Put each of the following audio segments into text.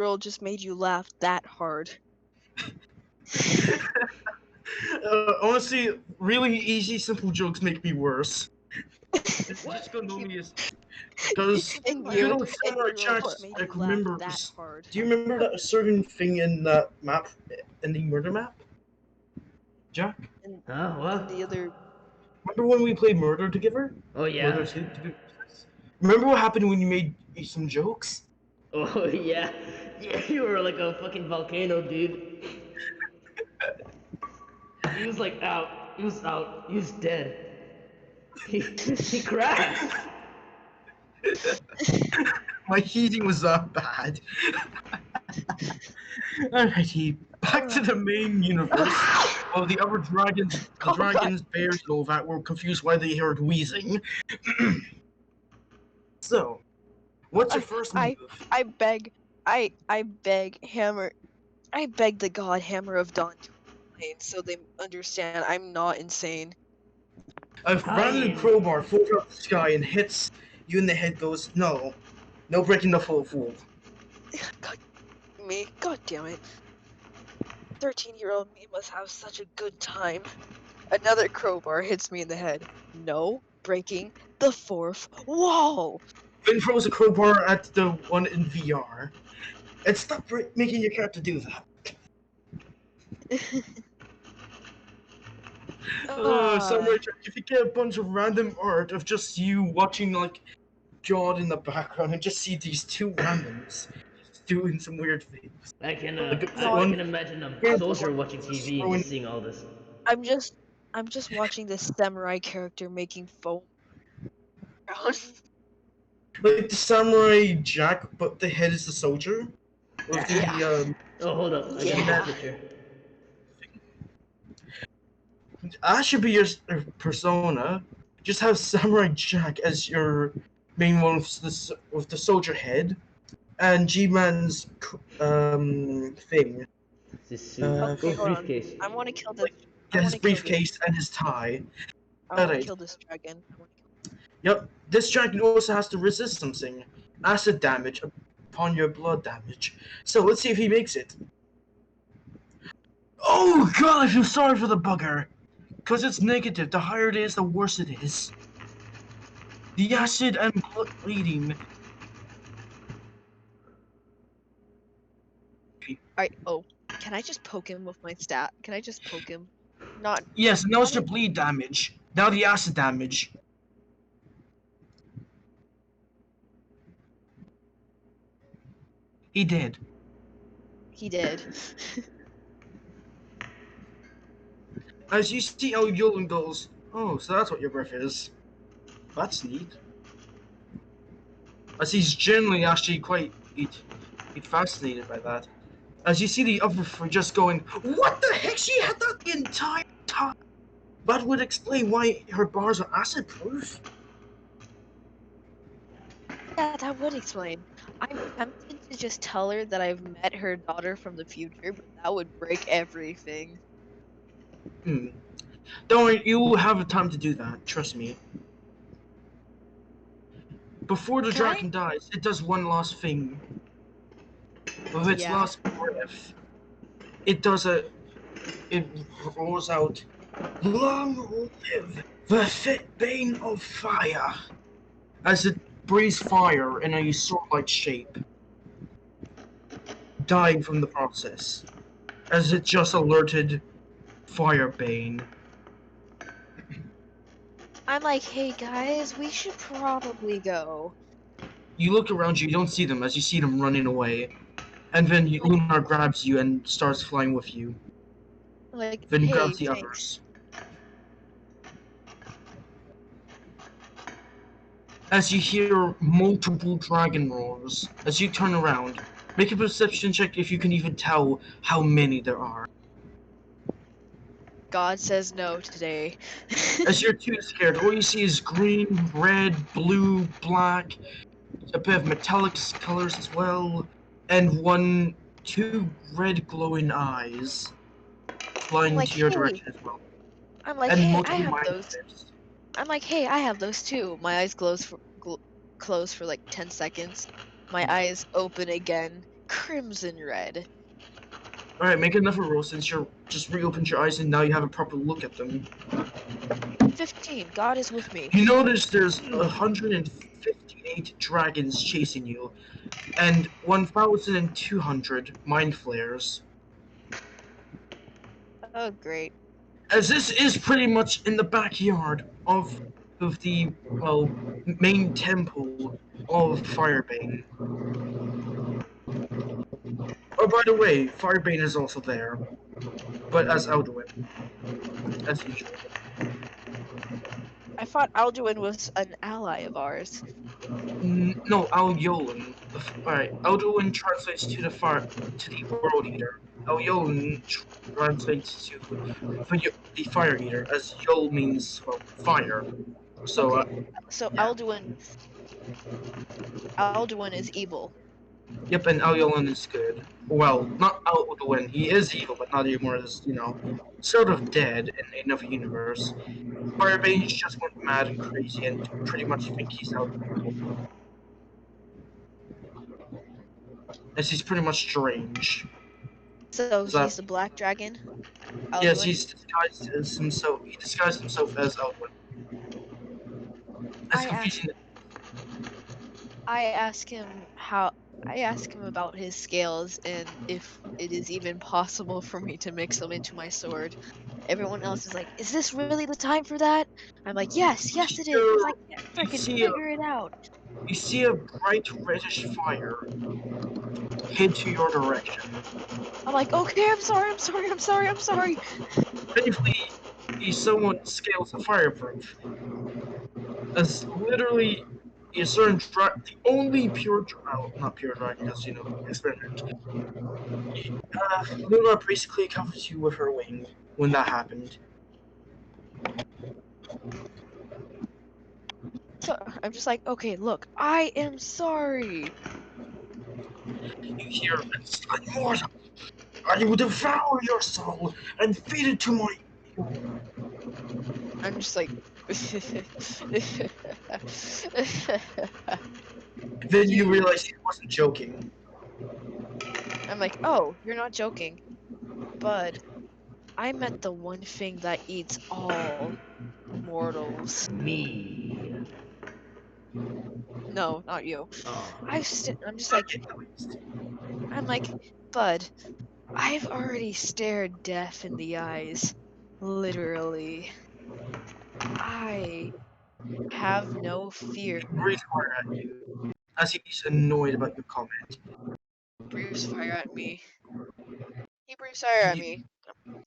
girl just made you laugh that hard? Honestly, really easy, simple jokes make me worse. It's What? just gonna be because And good you, old and Samurai your girl Jack just made you like laugh that remembers. hard. Do you remember that a certain thing in that map, in the murder map? Jack? And, Huh? and What? the other, Remember when we played Murder together? Oh Murder yeah. 2? Remember what happened when you made some jokes? Oh yeah. Yeah, you were like a fucking volcano, dude. He was like out. He was out. He was dead. He crashed. My heating was that bad. Alrighty, back to the main universe. Oh, the other dragons, the Call back. dragons, bears, and all that were confused why they heard wheezing. So, what's your first move? I beg the god Hammer of Dawn to explain so they understand I'm not insane. A random Fine. crowbar falls out of the sky and hits you in the head. Goes no, no breaking the fourth wall. God damn it. 13-year-old me must have such a good time. Another crowbar hits me in the head. No breaking the fourth wall. Then throws a crowbar at the one in VR. And stop making your character do that. Samurai Jack, if you get a bunch of random art of just you watching like God in the background and just see these two randoms just doing some weird things. I can imagine a soldier watching TV and just seeing all this. I'm just watching this samurai character making foam. Like the Samurai Jack, but the head is the soldier. With the Oh, hold up. I Yeah. got a picture. that should be your persona. Just have Samurai Jack as your main one with the soldier head, and G-Man's thing. This suit. Okay, hold on. Briefcase. I want to kill this. His briefcase and his tie. I want to Alright. kill this dragon. Yep. This dragon also has to resist something. Acid damage upon your blood damage. So let's see if he makes it. Oh god, I feel sorry for the bugger. Because it's negative. The higher it is, the worse it is. The acid and blood bleeding. Oh, can I just poke him with my stat? Can I just poke him? Not. Yes, now it's your bleed damage. Now the acid damage. He did. He did. As you see how Yolan goes, oh, so that's what your breath is. That's neat. As he's generally actually quite fascinated by that. As you see the other three just going, what the heck? She had that the entire time. That would explain why her bars are acid proof. Yeah, that would explain. I'm tempted to just tell her that I've met her daughter from the future, but that would break everything. Don't worry, you will have time to do that. Trust me. Before the dragon dies, it does one last thing. With its last breath, it roars out, long live the fit bane of fire, as it breathes fire in a sword-like shape, dying from the process, as it just alerted Firebane. I'm like, hey guys, we should probably go. You look around you, you don't see them, as you see them running away. And then Lunar grabs you and starts flying with you. Like, Then hey, grabs the thanks. others. As you hear multiple dragon roars, as you turn around, make a perception check if you can even tell how many there are. God says no today. As you're too scared, all you see is green, red, blue, black, a bit of metallic colors as well, and two red glowing eyes flying like, to your hey. direction as well. I'm like, and hey, I have mind those. flips. I'm like, hey, I have those too. My eyes close for like 10 seconds. My eyes open again, crimson red. Alright, make another roll since you're just reopened your eyes and now you have a proper look at them. 15. God is with me. You notice there's 158 dragons chasing you, and 1,200 mind flares. Oh, great. As this is pretty much in the backyard of the well main temple of Firebane. Oh, by the way, Firebane is also there, but as Alduin, as usual. I thought Alduin was an ally of ours. No, Al-Yolan. Alright, Alduin translates to the World Eater. Al-Yolan translates to the Fire Eater, as Yol means, well, fire. So, Okay, so yeah. Alduin is evil. Yep, and Al-Yolan is good. Well, not Alduin. He is evil, but not anymore. Is, sort of dead in another universe. Firebane's just went mad and crazy and pretty much think he's out. As he's pretty much strange. So Is that he's the black dragon. Yes, Alduin. he's disguised as himself. He disguised himself as Alduin. That's I ask confusing. I ask him how I ask him about his scales and if it is even possible for me to mix them into my sword. Everyone else is like, "Is this really the time for that?" I'm like, "Yes, yes it is, because I can't You freaking see a figure it out." you see a bright reddish fire head to your direction. I'm like, "Okay, I'm sorry, I'm sorry, I'm sorry, I'm sorry." Thankfully, he somewhat scales the fireproof. As literally a certain the only not pure dragon, because experiment. Luna basically covers you with her wing when that happened. So I'm just like, "Okay, look, I am sorry." You hear it's like mortal. I will devour your soul and feed it to my. I'm just like Then you you realize he wasn't joking. I'm like, "Oh, you're not joking, bud. I meant the one thing that eats all mortals." Me. No, not you. Oh. I'm just like, I'm like, bud, I've already stared death in the eyes. Literally. I have no fear. He breathes fire at you as he's annoyed about your comment. Breathes fire at me. He breathes fire at He, me.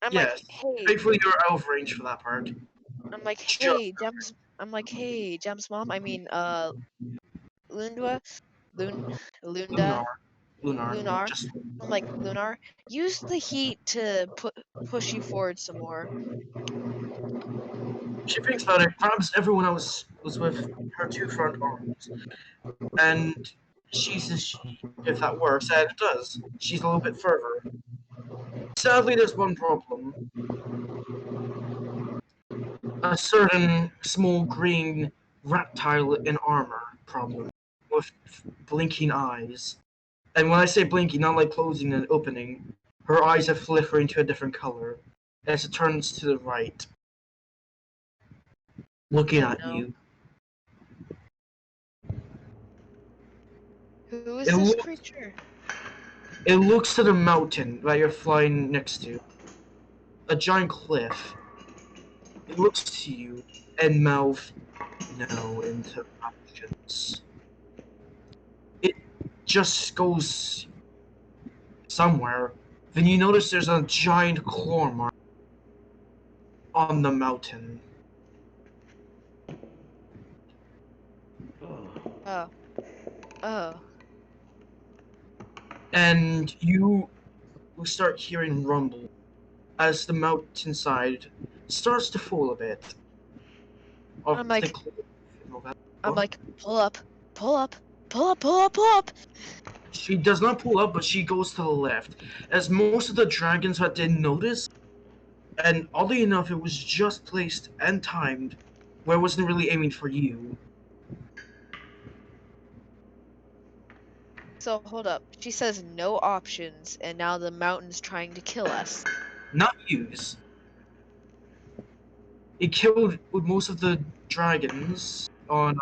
I'm like, yes. hey. Thankfully, you're out of range for that part. I'm like, Just hey, Gems. I'm like, hey, Gems mom. I mean, Lundwa, Lun, Lunda, Lunar. Lunar. Lunar. Just. I'm like, Lunar, use the heat to push you forward some more. She thinks about it, grabs everyone else was with her two front arms, and she says, if that works, and it does. She's a little bit further. Sadly, there's one problem. A certain small green reptile in armor problem with blinking eyes. And when I say blinking, not like closing and opening, her eyes are flickering to a different color as it turns to the right, looking Oh at no. you. Who is It, this look, creature? it looks to the mountain that you're flying next to, a giant cliff. It looks to you and mouth no interruptions. It just goes somewhere. Then you notice there's a giant claw mark on the mountain. Oh. Oh. Oh. And you start hearing rumble as the mountainside starts to fall a bit of I'm the like, cliff and all that. I'm What? like, pull up, pull up, pull up, pull up, pull up. She does not pull up, but she goes to the left. As most of the dragons that didn't notice, and oddly enough, it was just placed and timed where it wasn't really aiming for you. So hold up. She says no options, and now the mountain's trying to kill us. Not use. It killed most of the dragons on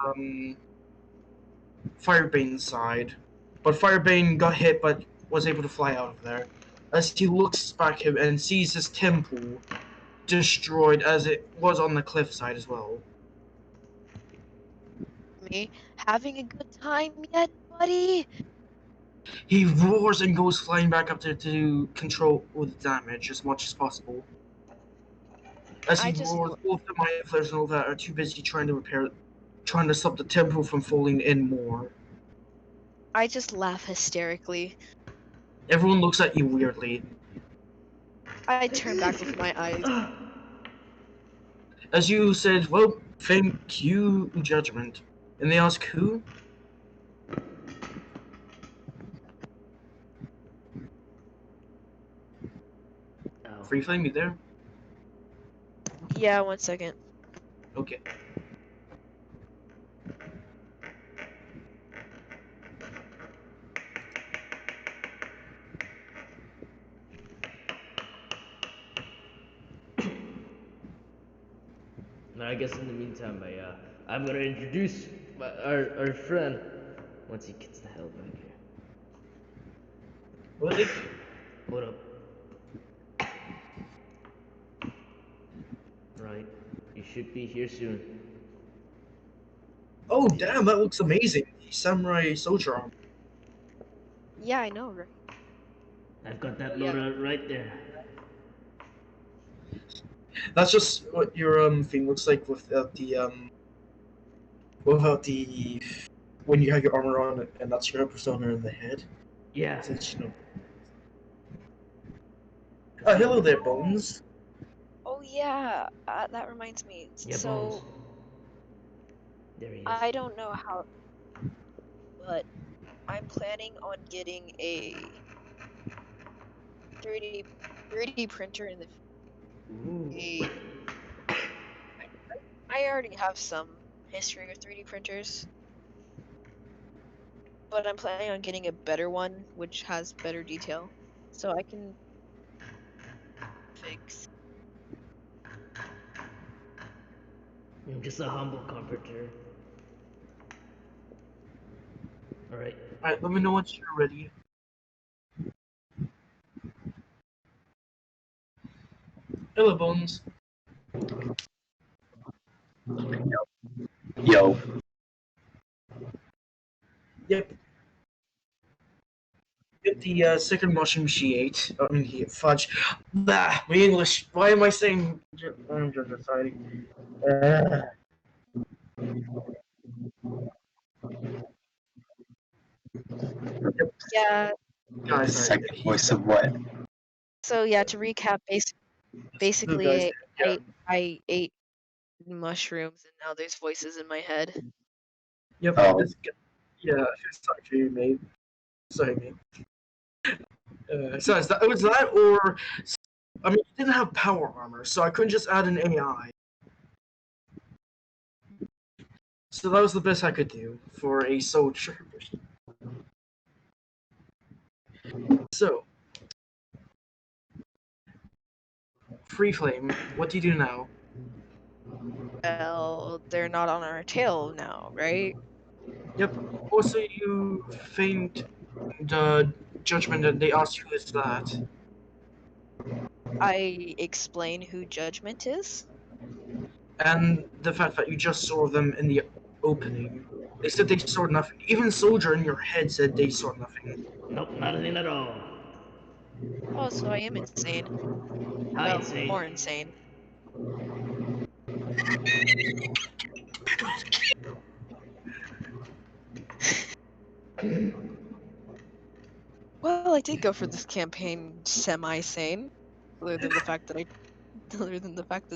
Firebane's side, but Firebane got hit but was able to fly out of there. As he looks back him and sees his temple destroyed as it was on the cliffside as well. Me having a good time yet, buddy? He roars and goes flying back up there to control the damage as much as possible. As I he just roars, both the Mind Flayers and all that are too busy trying to stop the temple from falling in more. laugh hysterically. Everyone looks at you weirdly. I turn back with my eyes. As you said, well, thank you, Judgment. And they ask who? Oh. Free Flame, you there? Yeah, 1 second. Okay. Now I guess in the meantime, I'm gonna introduce our friend once he gets the hell back here. What did... What up? Right. You should be here soon. Oh, damn, that looks amazing. Samurai soldier armor. Yeah, I know, right? I've got that Yeah. loadout right there. That's just what your thing looks like without the when you have your armor on and that's your persona in the head. Yeah. Since, you know. Hello there, Bones. Oh yeah, that reminds me. Yeah, So Bones. There he is. I don't know how, but I'm planning on getting a 3D printer in the Ooh. a I already have some history with 3D printers, but I'm planning on getting a better one which has better detail, so I can fix. I'm just a humble carpenter. Alright. Alright, let me know once you're ready. Hello, Bones. Yo, Yep. Get the second mushroom she ate. I mean, fudge. Bah, my English. Why am I saying? I'm just sorry. Uh, Yeah, the guys, sorry. second voice of what? so yeah, to recap, Blue guys. basically Yeah. I ate mushrooms and now there's voices in my head. Yep. Oh, Yeah. Sorry for you, mate. Sorry, mate. So is that, it was that, or I mean, it didn't have power armor, so I couldn't just add an AI. So that was the best I could do for a soldier. So, Free Flame, what do you do now? Well, they're not on our tail now, right? Yep. Also, you feigned the judgment and they asked who is that. I explain who Judgment is. And the fact that you just saw them in the opening. They said they saw nothing. Even Soldier in your head said they saw nothing. Nope, not anything at all. Oh, so I am insane. How Well, insane. more insane. Well, I did go for this campaign semi-sane, other than the fact that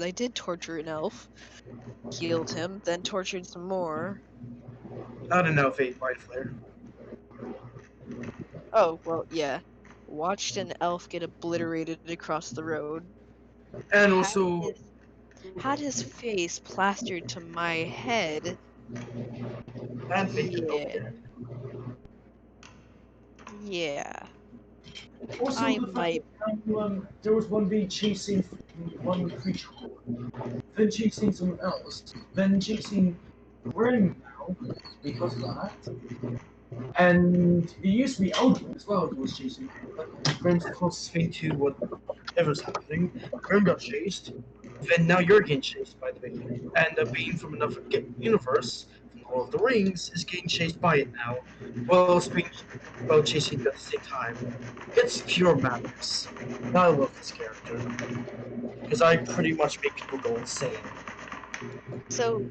I did torture an elf, healed him, then tortured some more. I don't know, Fate White Flare. Oh, well, yeah. Watched an elf get obliterated across the road. And Had also, his, had his face plastered to my head. and Fate Yeah. Doppelganger. Yeah, Also, I the fact might. that there was one day chasing one creature, then chasing someone else, then chasing Grim now because of that. And it used to be Alden as well who was chasing Grim, but Grim's the closest thing to whatever's happening. Grim got chased, then now you're getting chased by the thing. And a being from another universe, from the Lord of the Rings, is getting chased by it now. Well, it's being chasing at the same time. It's pure madness. I love this character because I pretty much make people go insane. So,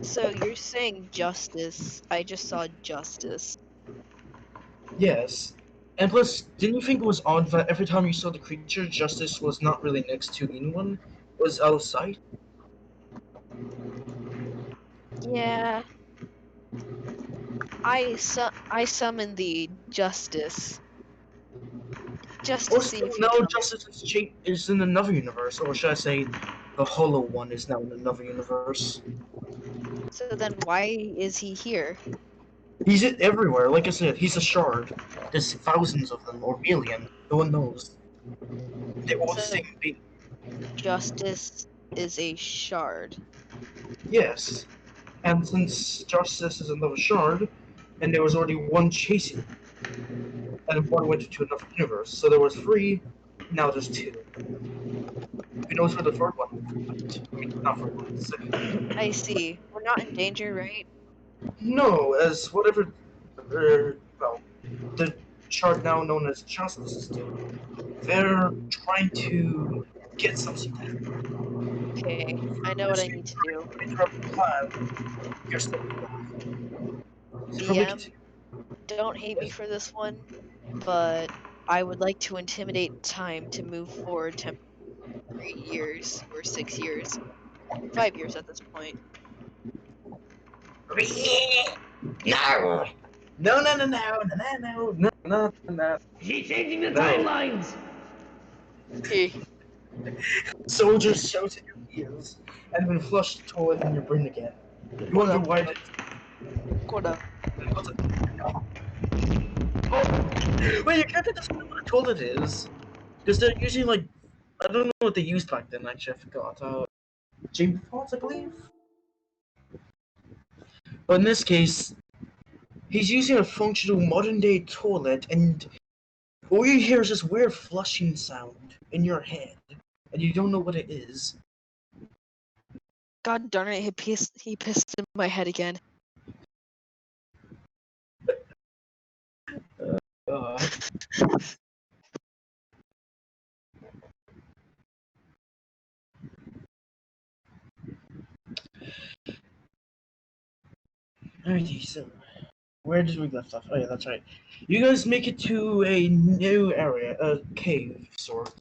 so you're saying justice? I just saw justice. Yes. And plus, didn't you think it was odd that every time you saw the creature, Justice was not really next to anyone? It was out of sight? Yeah, I summoned the justice just to see Also, if he now comes. Justice is in another universe, or should I say, the Hollow One is now in another universe. So then why is he here? He's everywhere, like I said, he's a shard. There's thousands of them, or million, no one knows. They all the So same being. justice is a shard. Yes. And since Justice is another shard, and there was already one chasing, and one went to another universe, so there was three, now there's two. Who knows where the third one went? I mean, not third one, the second. I see. We're not in danger, right? No, as whatever, well, the shard now known as Justice is doing. They're trying to get something done. Okay, I know what As I you need to do. interrupt the plan, you're still probably DM, continue. don't hate me Yes. for this one, but I would like to intimidate time to move forward 3 years or 6 years, 5 years at this point. No! No, no, no, no, no, no, no, no, no, She's changing the no. timelines! Eh, Soldiers shout in your ears, and then flush the toilet in your brain again. You hold wonder up, why hold up, hold up. What's it? Wait, your character doesn't know what a toilet is. Because they're usually like, I don't know what they used back then, actually, I forgot. Chamber pots, I believe? But in this case, he's using a functional modern day toilet, and all you hear is this weird flushing sound in your head, and you don't know what it is. God darn it, he pissed in my head again. Uh, Alrighty, so where did we left off? Oh yeah, that's right. You guys make it to a new area, a cave sort.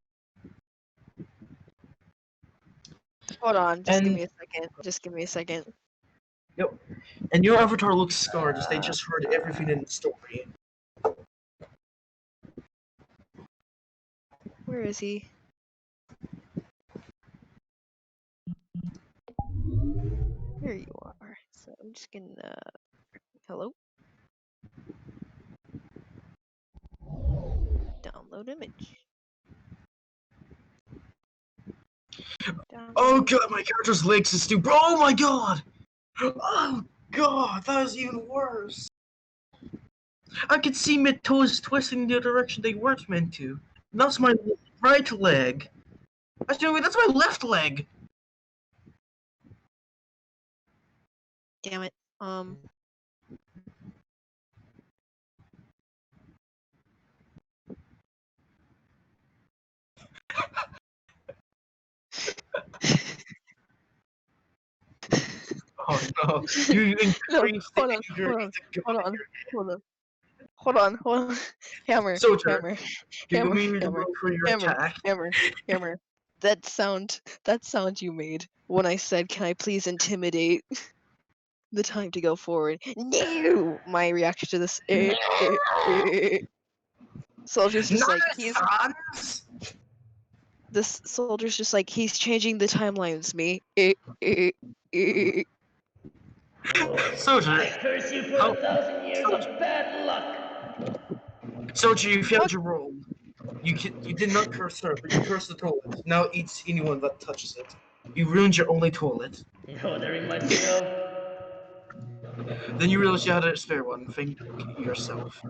Hold on, just give And me a second. Just give me a second. yep, and your avatar looks scarred as they just heard everything in the story. Where is he? Here you are. So I'm just gonna. Hello? Download image. Oh Download. god, my character's legs is stupid. Oh my god! Oh god, that is even worse. I could see my toes twisting the direction they weren't meant to. That's my right leg. Actually, that's my left leg. Damn it. Oh no, you No, increased the hold on, anger hold in on, the hold gun in on, your hold on, hold on, hold on. Hammer, soldier. hammer, You hammer, need to hammer, roll for your hammer, attack. hammer, hammer. That sound you made when I said, "Can I please intimidate the time to go forward?" No, my reaction to this. Soldier's just like Nice, he's. sons! This soldier's just like he's changing the timelines. Me. Soldier, I curse you for how 1,000 years soldier, of bad luck! Soldier, you failed What? your roll. You did not curse her, but you cursed the toilet. Now it eats anyone that touches it. You ruined your only toilet. You know what that reminds me of? Then you realize you had a spare one. Thank yourself.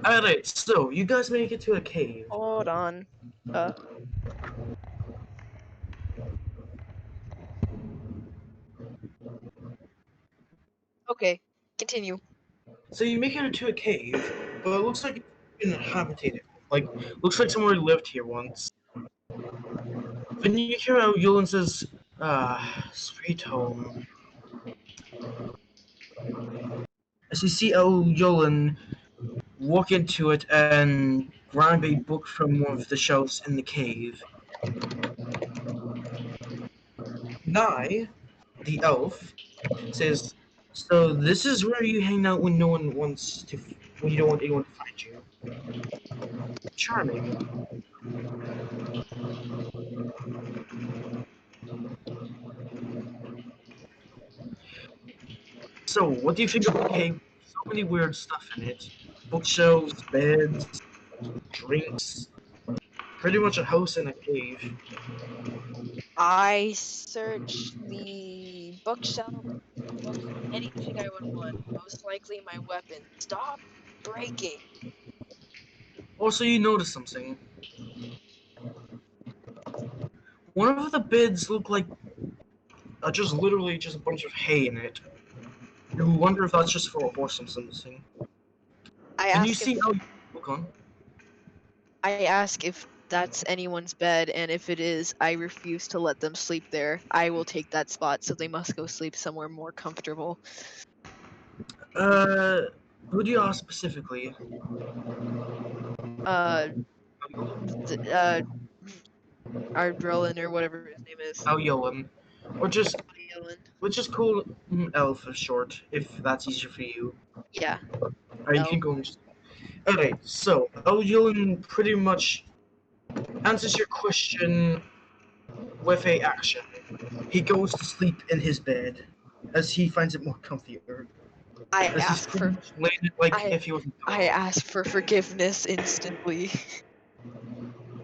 Alright, so you guys make it to a cave. Hold on. Okay, continue. So you make it into a cave, but it looks like it's been inhabited. Like, looks like someone lived here once. Then you hear how Yulan says, sweet home. As you see how Yulan walk into it and grab a book from one of the shelves in the cave. Nye, the elf, says, "So this is where you hang out when no one wants to, when you don't want anyone to find you. Charming. So, what do you think of the cave? So many weird stuff in it. Bookshelves, beds, drinks. Pretty much a house in a cave. I search the bookshelf, look for anything I would want. Most likely my weapon. Stop breaking. Also, you notice something. One of the beds look like just literally just a bunch of hay in it. You wonder if that's just for a horse or something. I And you ask see if how look on. I ask if that's anyone's bed, and if it is, I refuse to let them sleep there. I will take that spot, so they must go sleep somewhere more comfortable. Uh, who do you ask specifically? Uh, uh, Ardrellin or whatever his name is. How Yolan, or just Ardrellin. let's just call him Elf for short, if that's easier for you. Yeah, Or you no. can go and just. Alright, so El Yolan pretty much answers your question with a action. He goes to sleep in his bed, as he finds it more comfier. I As he's ask pretty for much laying it like I if he wasn't I God. ask for forgiveness instantly.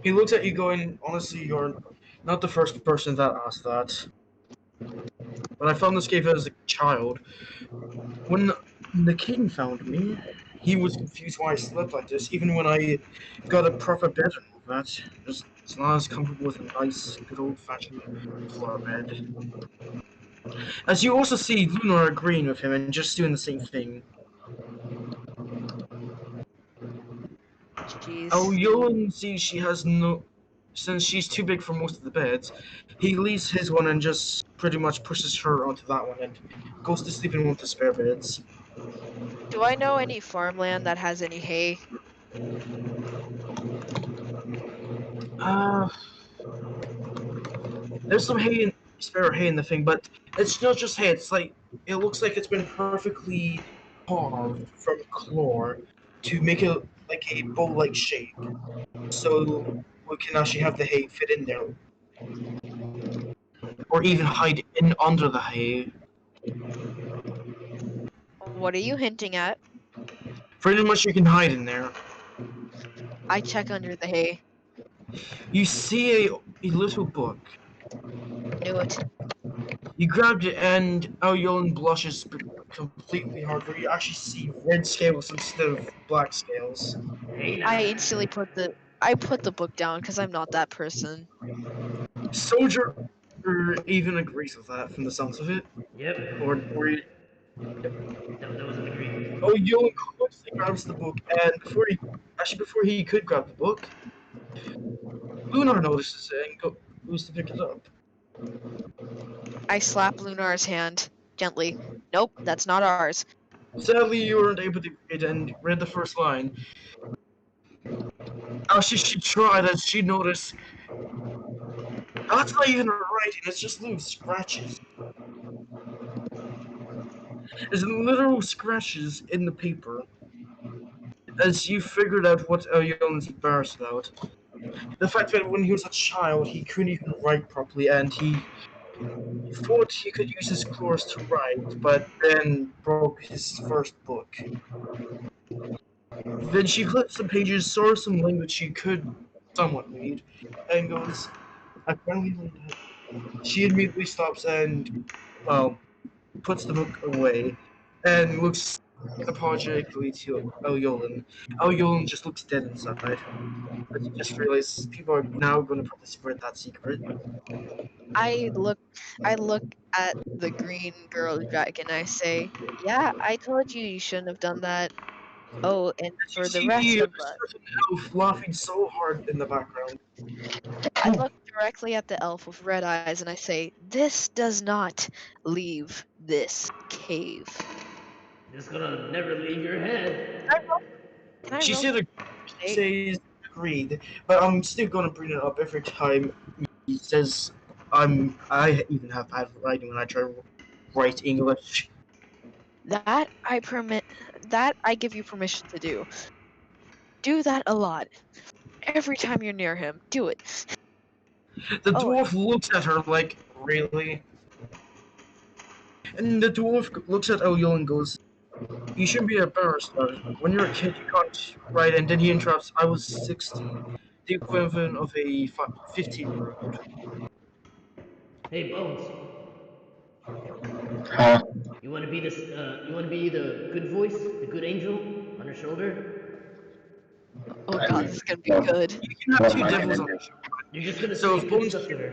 He looks at you going, honestly, you're not the first person that asked that. But I found this cave as a child. When the king found me, he was confused why I slept like this, even when I got a proper bed and all that. It's not as comfortable as a nice, good old-fashioned floor bed. As you also see Lunar agreeing with him and just doing the same thing. Oh, Jeez. Yolan sees she has no... Since she's too big for most of the beds, he leaves his one and just pretty much pushes her onto that one and goes to sleep in one of the spare beds. Do I know any farmland that has any hay? Uh, there's some hay in, spare hay in the thing, but it's not just hay. It's like it looks like it's been perfectly carved from claw to make it like a bow-like shape, so we can actually have the hay fit in there, or even hide in under the hay. What are you hinting at? Pretty much, you can hide in there. I check under the hay. You see a little book. Knew it. You grabbed it, and Aoyon blushes completely hard, where you actually see red scales instead of black scales. Hey I now. instantly put the book down because I'm not that person. Soldier even agrees with that from the sounds of it. Yep. Or That was an agreement. oh, Yolan quickly grabs the book, and before he could grab the book, Lunar notices it and goes to pick it up. I slap Lunar's hand gently. Nope, that's not ours. Sadly, you weren't able to read and read the first line. Actually, she tried, as she noticed that's not even writing; it's just little scratches. There's literal scratches in the paper. As you figured out what Yolan's embarrassed about. The fact that when he was a child, he couldn't even write properly, and he thought he could use his claws to write, but then broke his first book. Then she flipped some pages, saw some language she could somewhat read, and goes, I finally learned it. She immediately stops and, well, puts the book away and looks apologetically to Elyolan. Elyolan just looks dead inside. But he just realized people are now going to probably spread that secret. I look I look at the green girl dragon. I say, "Yeah, I told you you shouldn't have done that." Oh, and As you for the see rest the of us, certain elf laughing so hard in the background. I look directly at the elf with red eyes and I say, "This does not leave this cave." It's gonna never leave your head. Can I She roll said intimidate? says agreed, but I'm still gonna bring it up every time he says I even have bad writing when I try to write English. That I permit. That I give you permission to do. Do that a lot. Every time you're near him, do it. The Oh, dwarf looks at her like, really? And the dwarf looks at Oyo and goes, you should be embarrassed about it. When you're a kid, you can't write. And then he interrupts, I was 16, the equivalent of a 15-year-old. Hey Bones, Huh? you wanna be this? You wanna be the good voice, the good angel on her shoulder? oh I God, mean, this is gonna be what, good. You can have what two am I devils gonna on do? the show. You're just gonna So say if good Bones, stuff to her.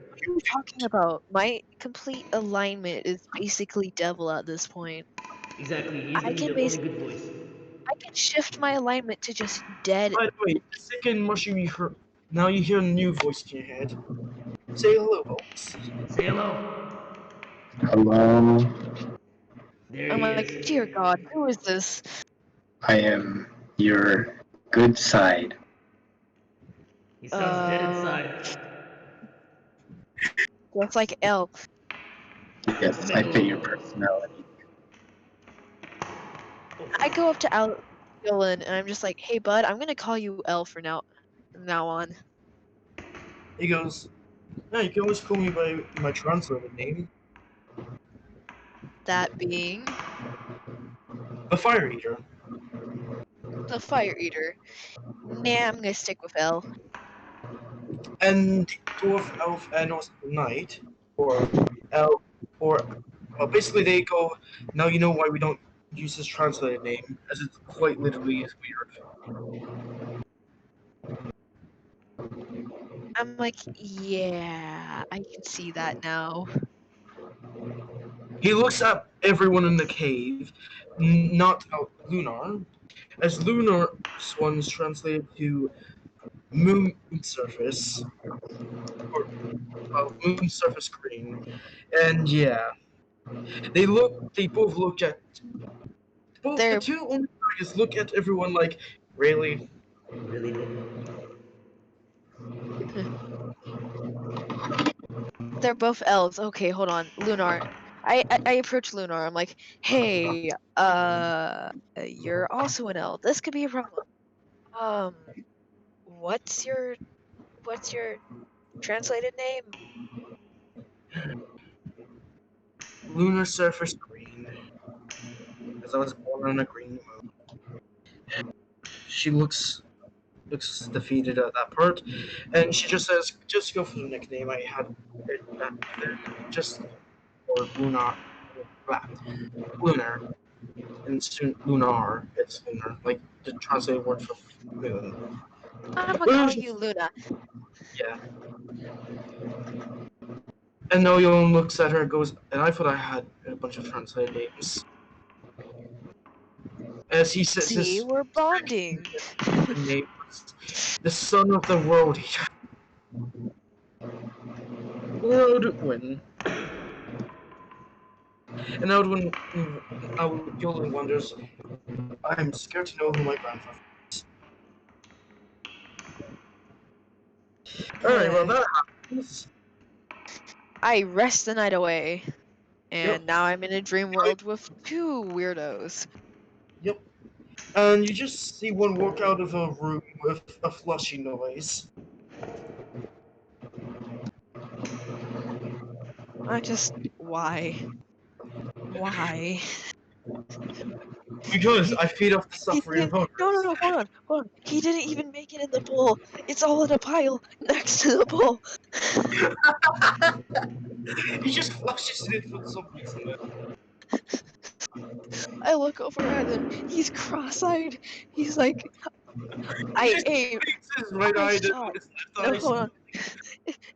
What are you talking about? My complete alignment is basically devil at this point. Exactly. He's I gonna be can the only base good voice. I can shift my alignment to just dead. by the way, the second mushroom you heard, now you hear a new voice in your head. Say hello, Bones. Say hello. Hello, There I'm he like, dear is. God, who is this? I am your good side. He sounds dead Uh, inside. just like L. Yes, I fit your Metal. personality. I go up to Al Dylan and I'm just like, hey bud, I'm gonna call you L from now on. He goes, yeah, you can always call me by my translated name, That being the Fire Eater. the Fire Eater. Nah, I'm gonna stick with L. And Dwarf, Elf, and also the Knight, or Elf, or well, basically they go. Now you know why we don't use his translated name, as it's quite literally is weird. I'm like, yeah, I can see that now. He looks at everyone in the cave, not out Lunar, as Lunar's one's translated to moon surface, or moon surface green, and yeah, they both look at both the They're two only guys look at everyone like, really? Really, Nick? they're both elves. Okay, hold on, Lunar. I approach Lunar. I'm like, hey, you're also an elf. This could be a problem. Um, what's your translated name? Lunar surface green, as I was born on a green moon. She looks defeated at that part, and she just says, "Just go for the nickname I had it back then, just or blah, lunar, and soon lunar. It's lunar, like the translated word for moon. I'm gonna But it call was you just Luna. yeah." And Noyon looks at her and goes, "And I thought I had a bunch of translated names." As he says See, his we're bonding. name was the son of the world eater. Worldwin. And Yolan wonders, I'm scared to know who my grandfather is. Alright, well that happens. I rest the night away, Yep, and now I'm in a dream world with two weirdos. yep. And you just see one walk out of a room with a flushy noise. I just why? Why? Because I feed off the He suffering didn't. of others. No, hold on. He didn't even make it in the bowl. It's all in a pile next to the bowl. He just flushes it for some reason. I look over at him. He's cross-eyed. He's like, He I just aim. blinks his right I eye to shot. his No, left eye. hold on.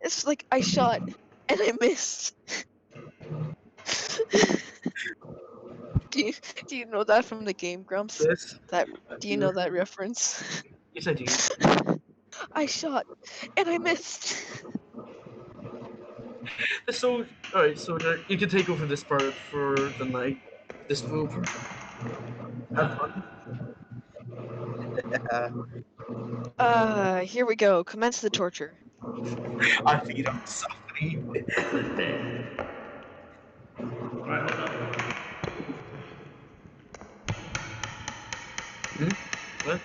It's like I shot and I missed. Do you know that from the game, Grumps? Yes. That do you know that reference? Yes, I do. I shot and I missed. So, alright, soldier, you can take over this part for the night. This move. Have fun. Here we go. Commence the torture. I feed off the suffering. Alright, hold up. What?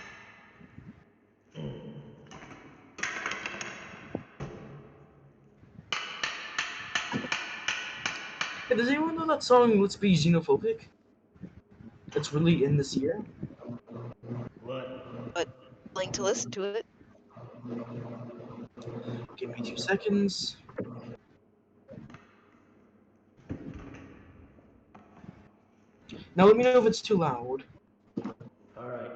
Hey, does anyone know that song Let's Be Xenophobic? It's really in this year. What? But willing to listen to it. Give me 2 seconds. Now let me know if it's too loud. Alright.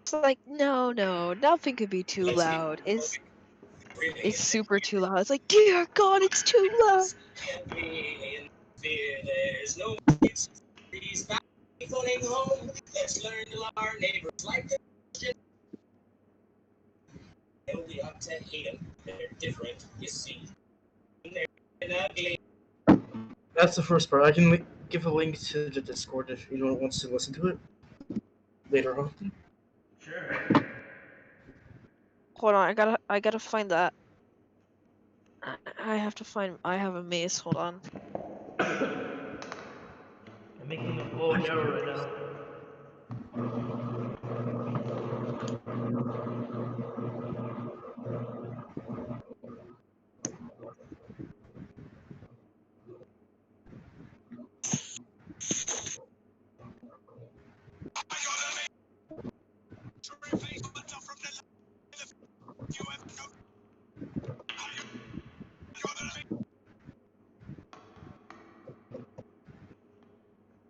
It's like no, nothing could be too loud. It's super too loud. It's like dear God, it's too loud. There's no he's falling home. Let's learn to love our neighbors like the we ought to hate them. They're different, you see. They're ugly. That's the first part. I can give a link to the Discord if anyone wants to listen to it later on. Sure. Hold on, I gotta find that. I have to find. I have a mace. Hold on. I'm making a bow and arrow right now.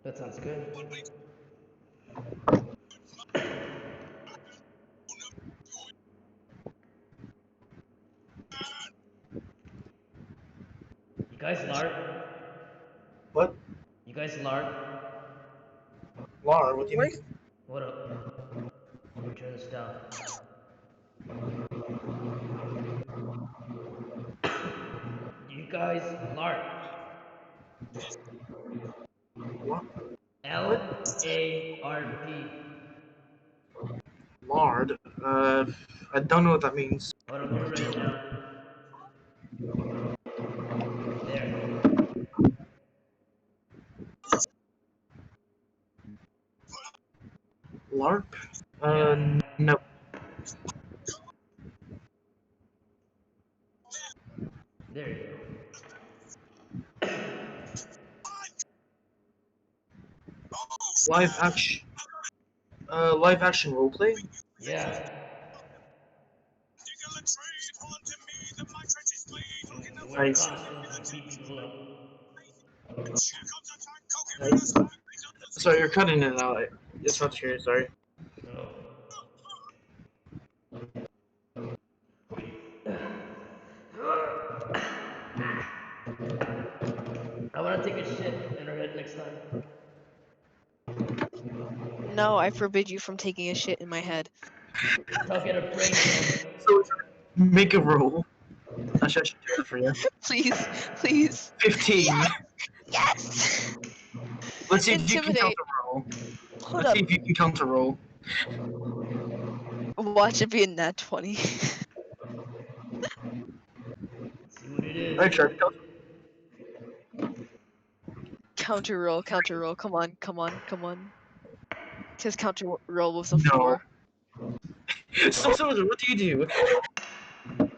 That sounds good. You guys lark? What? You guys lark? Lar, what do you Where? mean? What up? Let me turn this down. You guys lark? What? L-A-R-P. Lard? I don't know what that means. Hold on, let me write it down. There. LARP? Yeah. No. There you go. Live action roleplay? Yeah. You wear Nice. costumes and beat people up. Sorry, you're cutting it out. It's hard to hear, sorry. No. I want to take a shit in her head next time. No, I forbid you from taking a shit in my head. I'll get a brain cell. So, make a roll. Actually, I should do that for you. Please, please. 15. Yes. Let's see if you can Intimidate. counter roll. Hold Let's up. see if you can counter roll. Watch it be a nat 20. See what it is. Alright, try to counter. Counter roll. Come on. Because counter roll was a No. 4. So, what do you do?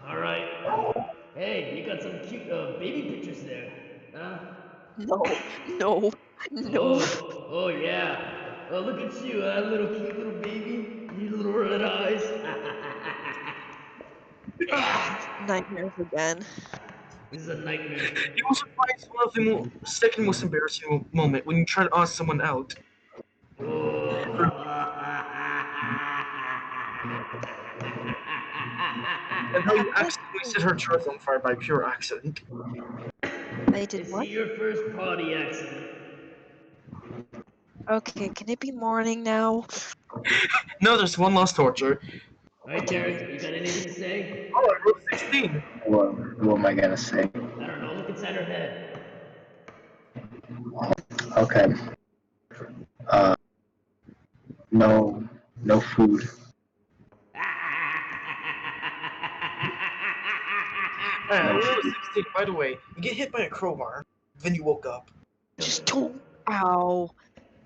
Alright. Hey, you got some cute baby pictures there. Huh? No, no, no. Oh yeah. Oh, look at you, little cute little baby. You little red eyes. Nightmares again. This is a nightmare. You also find one of the second most embarrassing moment when you try to ask someone out. And how you accidentally set her chest on fire by pure accident. I did Is what? it your first party accident? Okay, can it be morning now? No, there's one last torture. Alright, Damn Derek, it. you got anything to say? Oh, I wrote 16. What am I gonna say? I don't know, look inside her head. Okay. Uh, no food. I No wrote food. 16. By the way, you get hit by a crowbar, then you woke up. Just don't. Ow.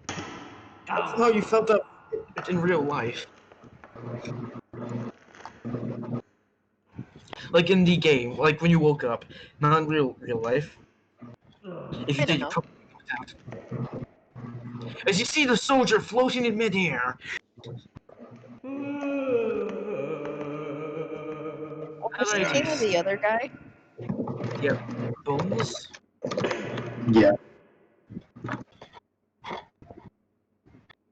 That's how you felt that in real life. Like in the game, like when you woke up, not in real life. If you I did, don't you know. probably woke out. As you see the soldier floating in midair. What What was did the I name of do? the other guy? Yep. Bones? Yeah.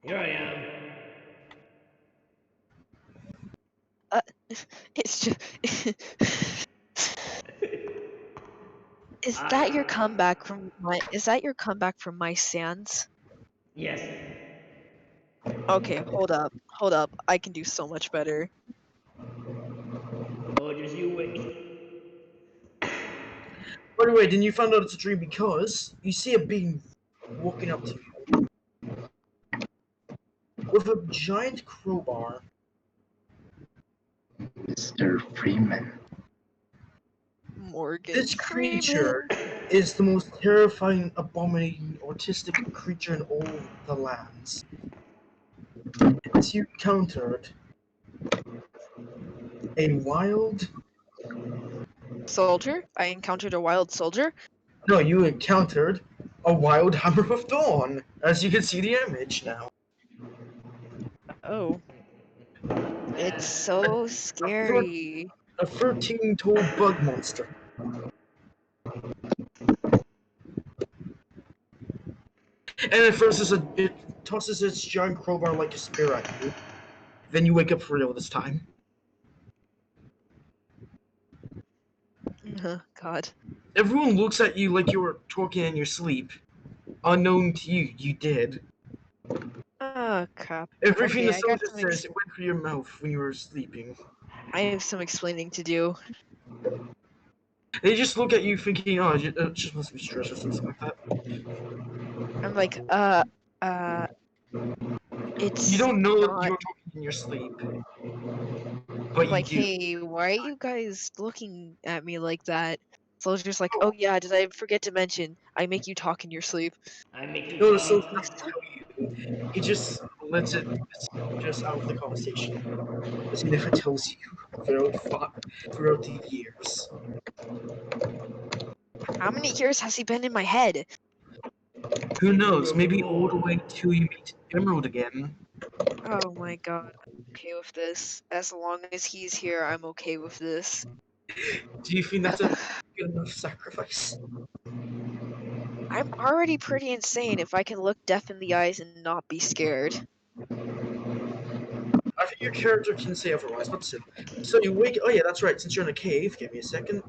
Here I am. It's just. Is I that your comeback from my? Is that your comeback from my sands? Yes. Okay, hold up, hold up. I can do so much better. Oh, just you wait. By the way, then you found out it's a dream because you see a being walking up to you with a giant crowbar. Mr. Freeman. Morgan This Freeman. creature is the most terrifying, abominating, autistic creature in all the lands. As you encountered a wild. Soldier? I encountered a wild soldier? No, you encountered a wild hammer of dawn. As you can see the image now. Oh, it's so A, scary. a 13-toed bug monster. And at first it tosses its giant crowbar like a spear at you. Then you wake up for real this time. God. Everyone looks at you like you were talking in your sleep. Unknown to you, you did. Oh, crap. Everything Okay, the I got soldier some. says, it went through your mouth when you were sleeping. I have some explaining to do. They just look at you thinking, oh, it just must be stress or something like that. I'm like, You it's don't know not. you're talking in your sleep, I'm but you like, do. hey, why are you guys looking at me like that? Soldier's like, oh yeah, did I forget to mention? I make you talk in your sleep. I make you No, the talk. soldier doesn't tell you. He just lets it just out of the conversation. As he never tells you throughout the years. How many years has he been in my head? Who Since we knows? broke the Maybe all the mold. way till you meet Emerald again. Oh my god, I'm okay with this. As long as he's here, I'm okay with this. Do you think that's a good enough sacrifice? I'm already pretty insane if I can look death in the eyes and not be scared. I think your character can say otherwise, but still. So you wake. Oh yeah, that's right. Since you're in a cave, give me a second.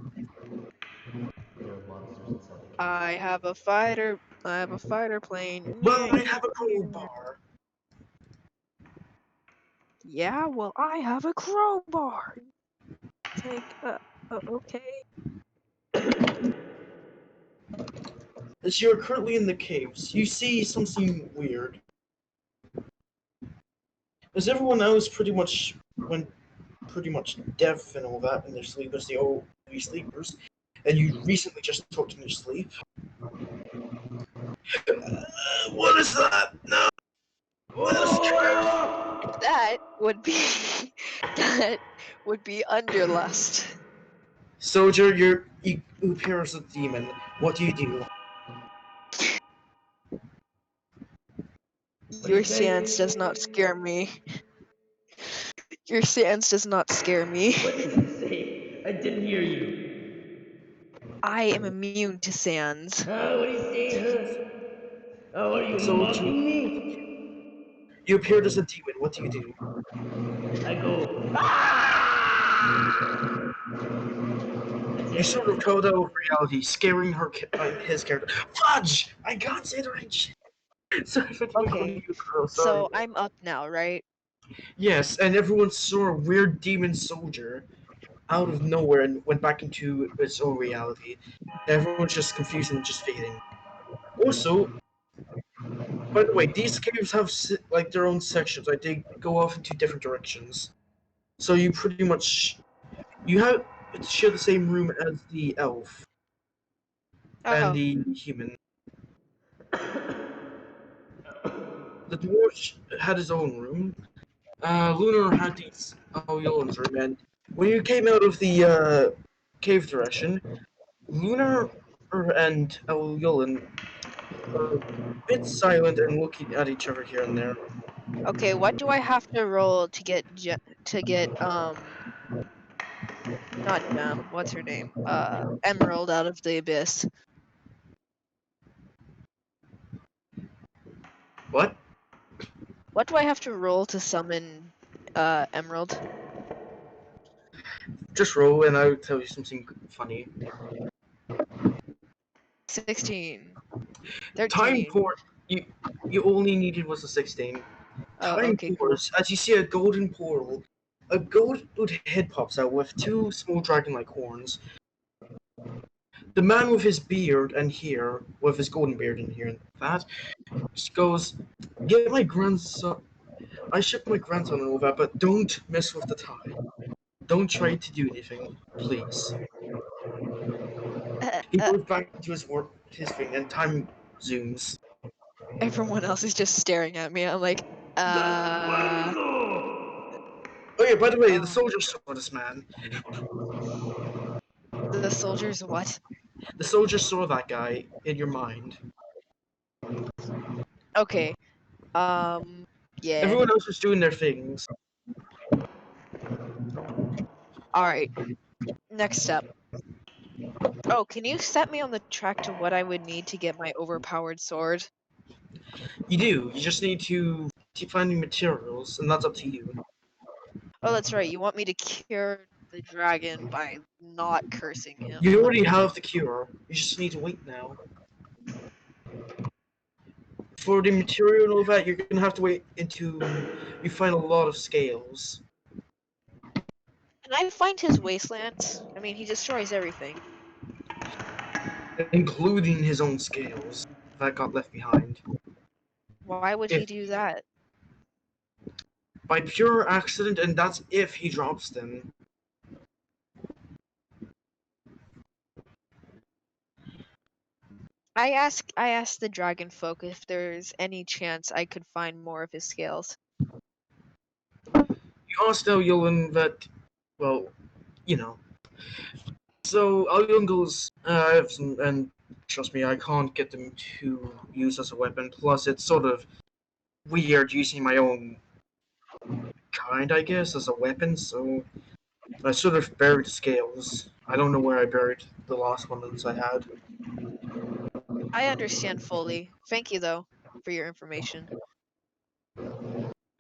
There are monsters inside the cave. I have a fighter. I have a fighter plane. Well, I have a crowbar. Yeah, well, I have a crowbar. It's like, okay. As you're currently in the caves, you see something weird. As everyone else pretty much went pretty much deaf and all that in their sleep as the old sleepers, and you recently just talked in your sleep. What is that? No, this trap. Oh! That would be that would be Underlust. Soldier, you appear as a demon. What do you do? What do you Your stance does not say? scare me. Your stance does not scare me. What did you say? I didn't hear you. I am immune to sands. Huh? What do you say? Huh? Oh, are you Soldier, mocking me? you appeared as a demon. What do you do? I go. Ah! That's You it. sort of code out of reality, scaring his character. Fudge! I can't say the right shit. Sorry for calling Okay, you a girl. Sorry. so I'm up now, right? Yes, and everyone saw a weird demon soldier out of nowhere and went back into its own reality. Everyone's just confused and just fading. Also, by the way, these caves have like their own sections. Like they go off into different directions. So you pretty much you have share the same room as the elf and Oh, the human. The dwarf had his own room. Lunar had these Yolan's room, and when you came out of the cave direction, Lunar and Yolan were a bit silent and looking at each other here and there. okay. What do I have to roll to get not Gem, what's her name? Emerald out of the abyss. What? What do I have to roll to summon Emerald? Just roll, and I'll tell you something funny. 16. Time 13. pour. You only needed was a 16. Oh, Time okay, cool. pours as you see a golden portal. A golden head pops out with two small dragon-like horns. The man with his beard and hair, with his golden beard and hair and that, just goes, "Get my grandson. I shipped my grandson over, but don't mess with the tie. Don't try to do anything, please." Uh, He uh, goes back into his thing, and time zooms. everyone else is just staring at me. I'm like, uh, Oh yeah, by the way, the oh, soldier saw this man. the soldiers what? The soldier saw that guy in your mind. Okay, yeah. Everyone else was doing their things. All right, next step. Oh, can you set me on the track to what I would need to get my overpowered sword? You do. You just need to keep finding materials, and that's up to you. Oh, that's right. You want me to cure the dragon by not cursing him. You already have the cure. You just need to wait now. For the material and all that, you're gonna have to wait until you find a lot of scales, Can I find his wastelands? I mean, he destroys everything. including his own scales that got left behind. Why would he If do that? by pure accident, and that's if he drops them. I asked the dragon folk if there's any chance I could find more of his scales. You asked Yolan that, well, you know. So Yolan goes, I have some, and trust me, I can't get them to use as a weapon. Plus, it's sort of weird using my own kind, I guess, as a weapon. So I sort of buried the scales. I don't know where I buried the last ones I had. I understand fully. Thank you though for your information.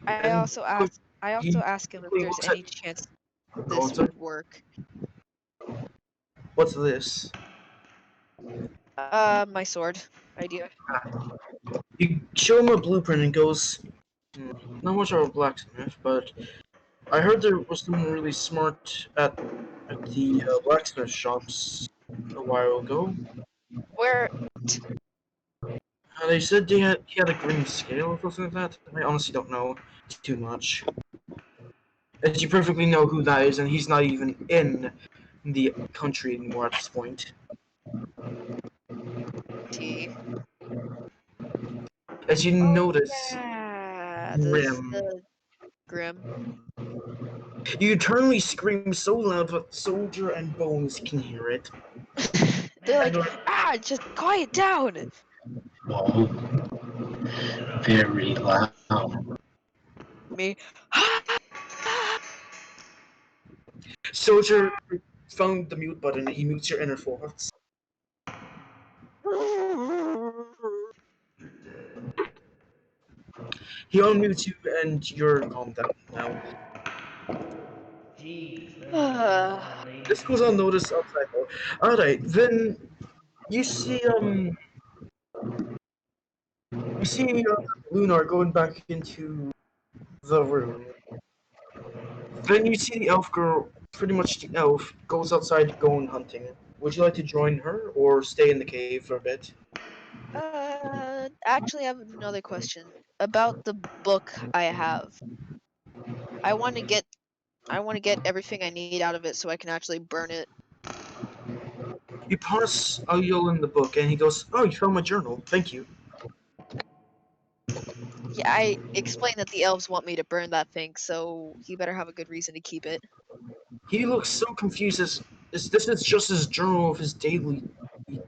I And also asked I also he ask him if quickly there's looks at. any chance Go on, this sir. would work. What's this? My sword idea. You show him a blueprint and goes, not much of a blacksmith, but I heard there was someone really smart at the blacksmith shops a while ago. Where They said he had a green scale or something like that. I honestly don't know too much. As you perfectly know who that is, and he's not even in the country anymore at this point. T? As you Oh notice, yeah, Grim. grim. You eternally scream so loud that Soldier and Bones can hear it. They're And like, ah, just quiet down. Whoa, very loud. Me, Soldier found the mute button. He mutes your inner thoughts. He unmutes you, and you're calmed down now. Gee, it's been uh, a late This goes unnoticed outside though. Alright, then you see Lunar going back into the room. Then you see the elf girl, pretty much the elf, goes outside going hunting. Would you like to join her or stay in the cave for a bit? actually, I have another question about the book I have. I want to get, I want to get everything I need out of it so I can actually burn it. You pass Ayol in the book and he goes, "Oh, you found my journal. Thank you." Yeah, I explained that the elves want me to burn that thing, so he better have a good reason to keep it. He looks so confused as this is just his journal of his daily,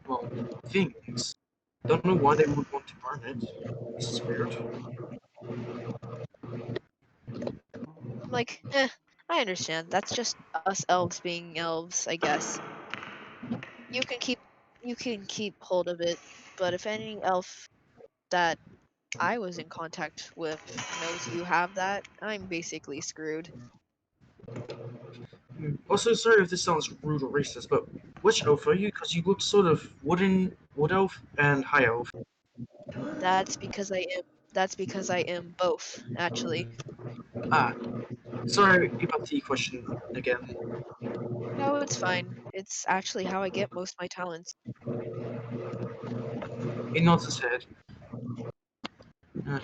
well, things. Don't know why they would want to burn it. This is weird. I'm like, I understand. That's just us elves being elves, I guess. You can keep, you can keep hold of it, but if any elf that I was in contact with knows you have that, I'm basically screwed. Also, sorry if this sounds rude or racist, but which elf are you? Because you look sort of wood elf, and high elf. That's because I am. That's because I am both, actually. Ah, sorry about the question again. No, it's fine. It's actually how I get most of my talents. He nods his head. Uh,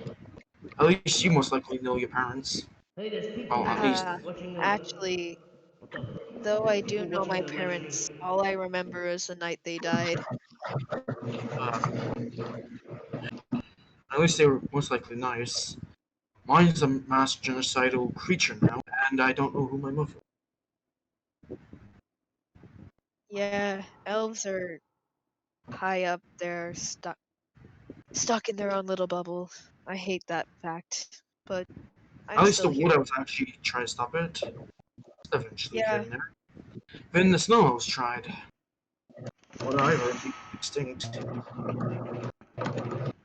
at least you most likely know your parents. Hey, there's people Well, at least. watching Actually, what the? though I There's do people know watching my the live stream. parents, all I remember is the night they died. Uh, at least they were most likely nice. Mine's a mass genocidal creature now, and I don't know who my mother. Yeah, elves are high up there, stuck in their own little bubble. I hate that fact, but I'm At least the still wood here. elves actually try to stop it. Eventually Yeah, getting there. Then the snow elves tried. What I heard, they went extinct.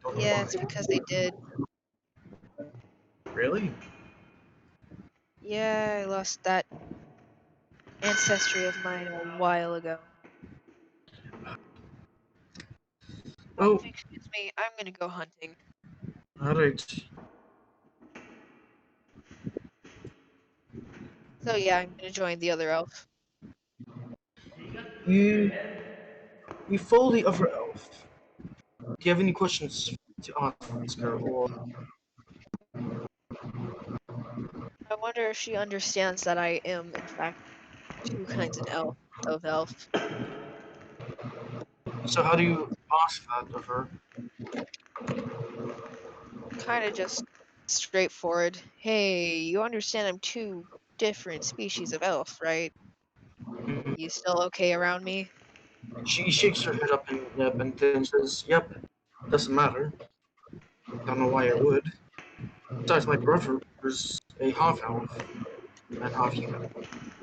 Don't know yeah, it's why. because they did. Really? Yeah, I lost that ancestry of mine a while ago. Oh, Oh, excuse me, I'm gonna go hunting. alright. So yeah, I'm gonna join the other elf. You got food in your You hand? you follow the other elf. Do you have any questions to ask her, or I wonder if she understands that I am, in fact, two kinds of elf. so how do you ask that of her? Kind of just straightforward. Hey, you understand I'm two different species of elf, right? Mm, You still okay around me? she shakes her head up and yep, and then says, "Yep, doesn't matter. Don't know why it Good. would. Besides, my brother is a half elf and half human."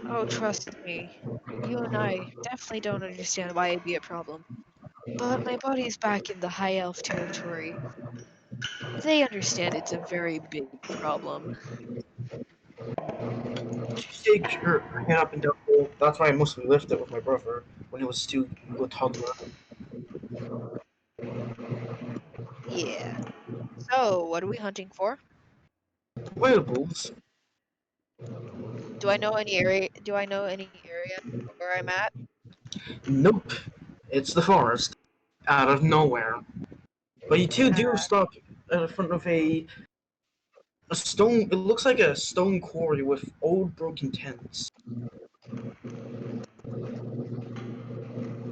Oh, trust me. You and I definitely don't understand why it'd be a problem. But my buddy's back in the high elf territory. They understand it's a very big problem. She shakes her head up and down. Well, that's why I mostly lived it with my brother when he was still a toddler. Yeah. So, what are we hunting for? Werewolves? Do I know any area? Do I know any area where I'm at? Nope. It's the forest. Out of nowhere. But you two do Uh, stop in front of a stone. It looks like a stone quarry with old broken tents.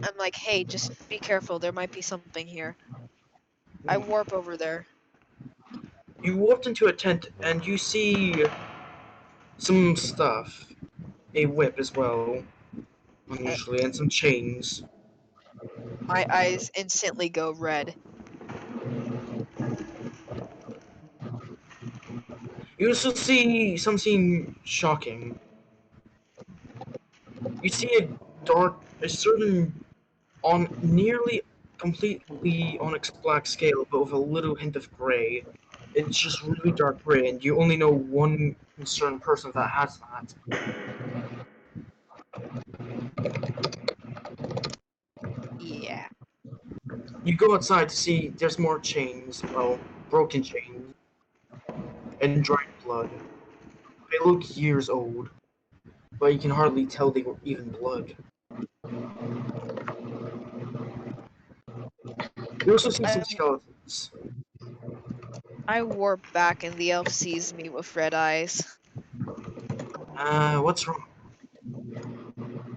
I'm like, hey, just be careful. There might be something here. I warp over there. You walked into a tent and you see some stuff, a whip as well, unusually, and some chains. My eyes instantly go red. You also see something shocking. You see a certain on nearly completely onyx black scale, but with a little hint of gray. It's just really dark gray, and you only know one concerned person that has that. Yeah. You go outside to see there's more chains, well, broken chains, and dried blood. They look years old, but you can hardly tell they were even blood. You also see some I, skeletons. I warp back and the elf sees me with red eyes. What's wrong?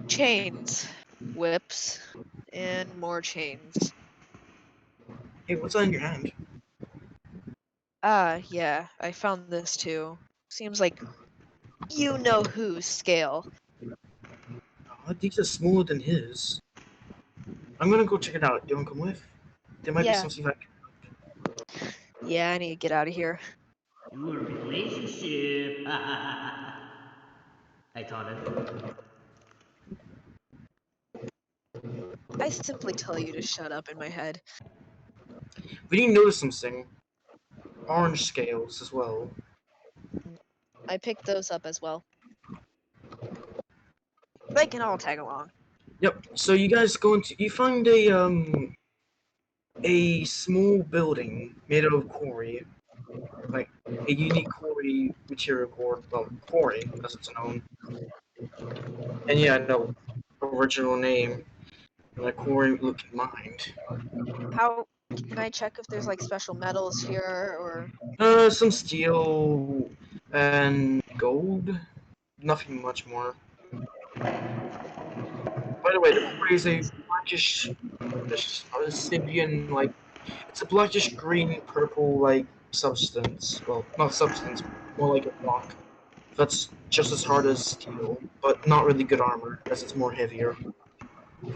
Chains. Whips. And more chains. Hey, what's on your hand? Ah, yeah, I found this too. Seems like you know whose scale. These are smaller than his. I'm gonna go check it out. You wanna come with? There might be Yeah, something that. yeah, I need to get out of here. Your relationship. I taunted. I simply tell you to shut up in my head. We didn't notice something. Orange scales as well. I picked those up as well. They can all tag along. Yep. So you guys go into. You find a small building made out of quarry, like a unique quarry material core. Well, quarry as it's known. And yeah, no original name. A quarry looking mind. How can I check if there's like special metals here or Some steel and gold. Nothing much more. By the way, the quarry is a blackish, obsidian, like it's a blackish green purple like substance. Well, not substance, more like a rock. That's just as hard as steel, but not really good armor, as it's more heavier.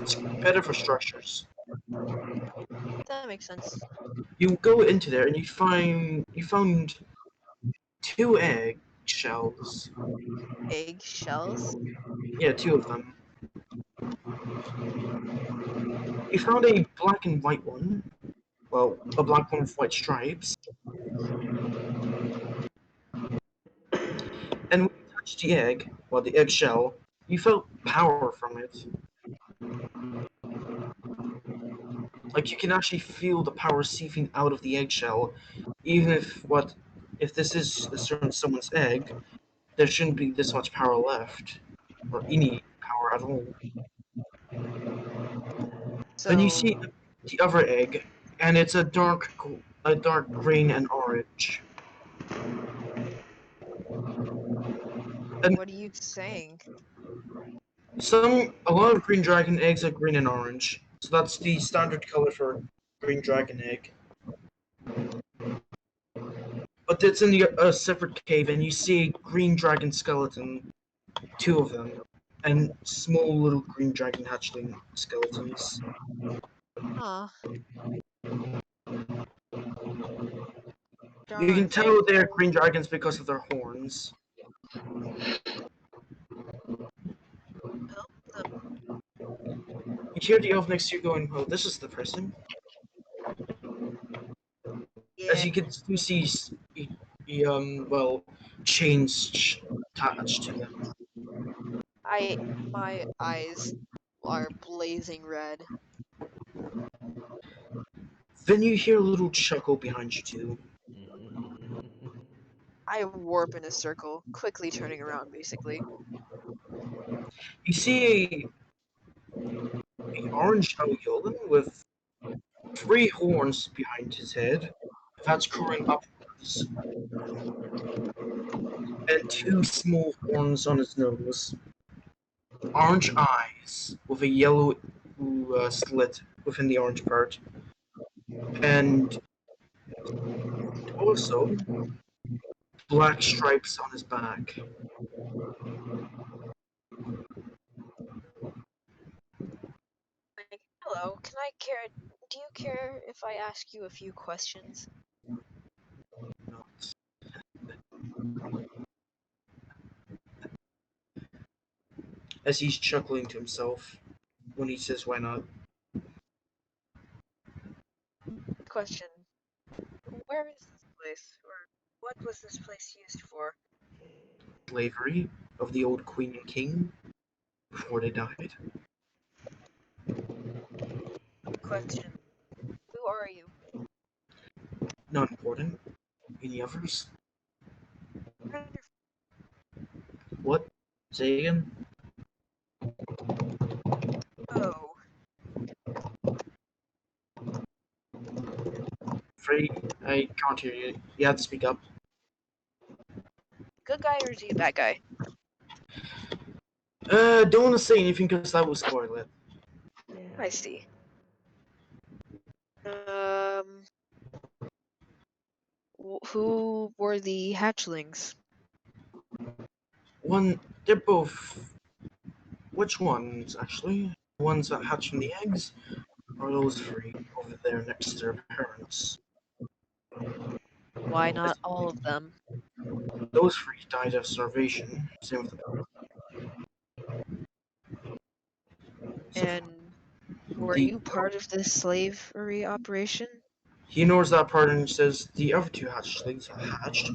It's better for structures. that makes sense. You go into there and you found two egg shells. Egg shells? Yeah, two of them. You found a black and white one. Well, a black one with white stripes. And when you touched the egg, well, the eggshell, you felt power from it. Like you can actually feel the power seeping out of the eggshell, even if this is a certain someone's egg, there shouldn't be this much power left, or any power at all. Then you see So the other egg, and it's a dark green and orange. And what are you saying? a lot of green dragon eggs are green and orange, so that's the standard color for green dragon egg. But it's in a separate cave, and you see a green dragon skeleton, two of them, and small little green dragon hatchling skeletons. Huh. You can Darn thing. tell they're green dragons because of their horns. Oh, You hear the elf next to you going, "Oh, this is depressing." As yeah, you can see, well, chains attached to them. my eyes are blazing red. Then you hear a little chuckle behind you too. I warp in a circle, quickly turning around basically. You see a orange Yolin with three horns behind his head, that's curling upwards, and two small horns on his nose. Orange eyes with a yellow slit within the orange part, and also black stripes on his back. Like, hello, do you care if I ask you a few questions? Not. As he's chuckling to himself when he says, "Why not?" Question. Where is this place? Or what was this place used for? Slavery of the old queen and king before they died. Question. Who are you? Not important. Any others? What? Say again? Oh, Afraid I can't hear you. You have to speak up. good guy or is he a bad guy? Don't want to say anything because that will spoil it. Yeah. I see. Um, who were the hatchlings? They're both. Which ones, actually? The ones that hatch from the eggs? Or those three over there next to their parents? Why not all of them? Those three died of starvation. Same with And were the. you part of this slavery operation? He ignores that part and says the other two hatchlings hatched.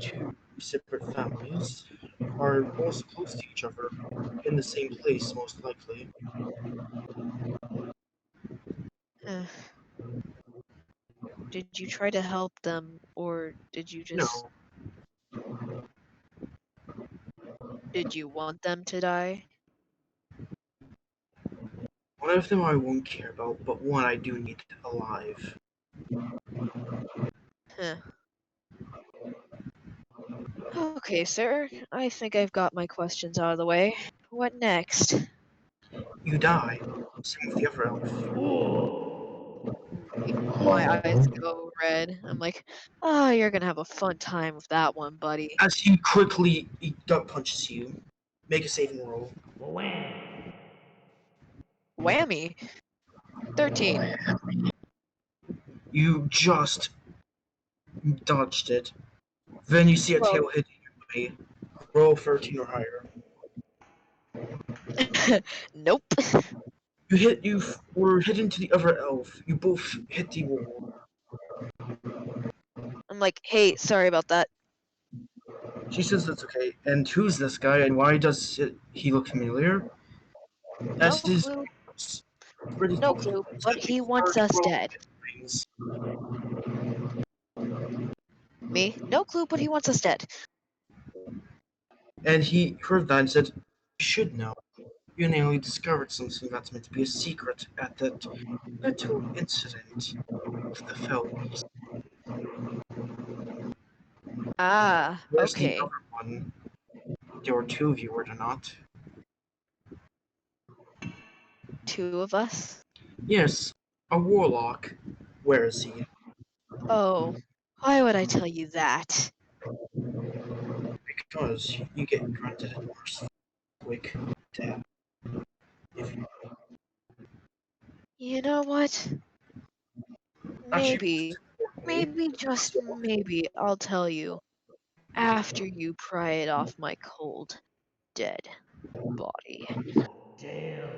Two separate families are also close to each other in the same place, most likely. Eh. Did you try to help them, or did you just... No, Did you want them to die? one of them I won't care about, but one I do need alive. Huh. Okay, sir. I think I've got my questions out of the way. What next? You die. Same with the other elf. Whoa. My eyes Oh, go red. I'm like, oh, you're gonna have a fun time with that one, buddy. As he quickly gut punches you. Make a saving roll. Wham. Whammy. 13. You just dodged it. Then you see a Well, tail hitting your way. Roll 13 or higher. nope. You were hit into the other elf. You both hit the wall. I'm like, hey, sorry about that. She says that's okay. And who's this guy and why does he look familiar? No As his clue. pretty No close. clue, It's but gonna be he wants first us roll dead. things. Me? No clue, but he wants us dead. And he heard that and said, "You should know. You nearly discovered something that's meant to be a secret at that little incident with the Fells. Ah, Where's the okay. other one? There were two of you, were there not? 2 of us? Yes, a warlock. Where is he? Oh, why would I tell you that? Because you get granted a mercy quick death. If you You know what? actually Maybe, importantly, maybe, just maybe, I'll tell you after you pry it off my cold, dead body. Damn.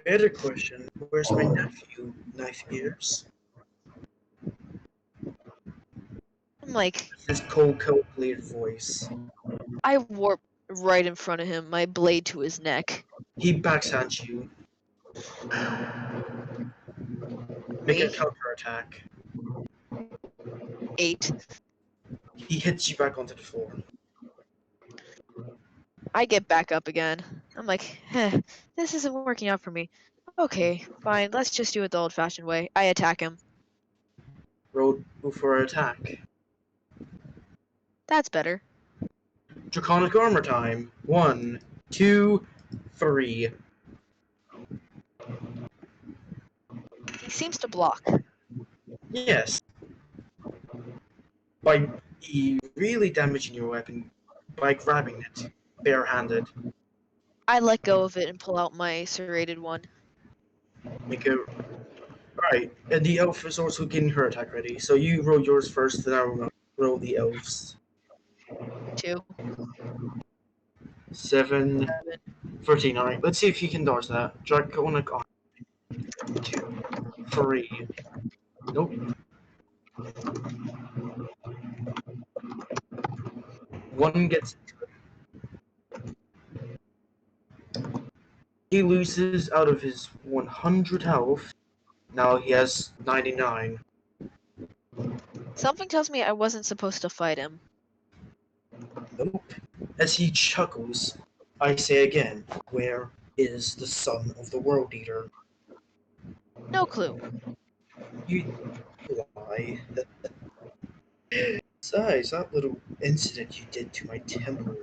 better question, where's my nephew, Knife Ears? I'm like, His cold, calculated voice. I warp right in front of him, my blade to his neck. He backstabs you. Make a Me? counterattack. 8. He hits you back onto the floor. I get back up again. I'm like, this isn't working out for me. Okay, fine, let's just do it the old-fashioned way. I attack him. Roll for attack. That's better. Draconic armor time. 1, 2, 3. He seems to block. Yes. By really damaging your weapon by grabbing it. barehanded. I let go of it and pull out my serrated one. Make a right, and the elf is also getting her attack ready. So you roll yours first, then I'll roll the elves. 2, 7, 7. 13. All right, let's see if you can dodge that. Draconic on 2, 3. Nope. 1 gets. He loses out of his 100 health. Now he has 99. Something tells me I wasn't supposed to fight him. Nope. As he chuckles, I say again, where is the son of the world eater? No clue. You lie. Besides, that little incident you did to my temple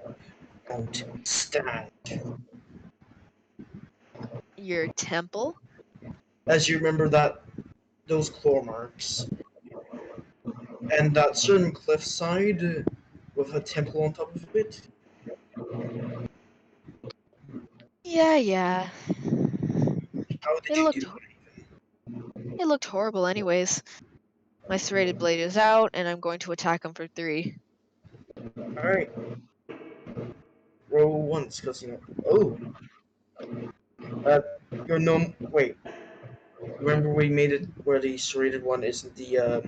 won't stand. Your temple? As you remember that those claw marks and that certain cliffside with a temple on top of it. Yeah. How did It you looked do it looked horrible anyways. My serrated blade is out, and I'm going to attack him for 3. it? All right, roll once, cause you know. Oh, your no. Wait, remember we made it where the serrated one isn't the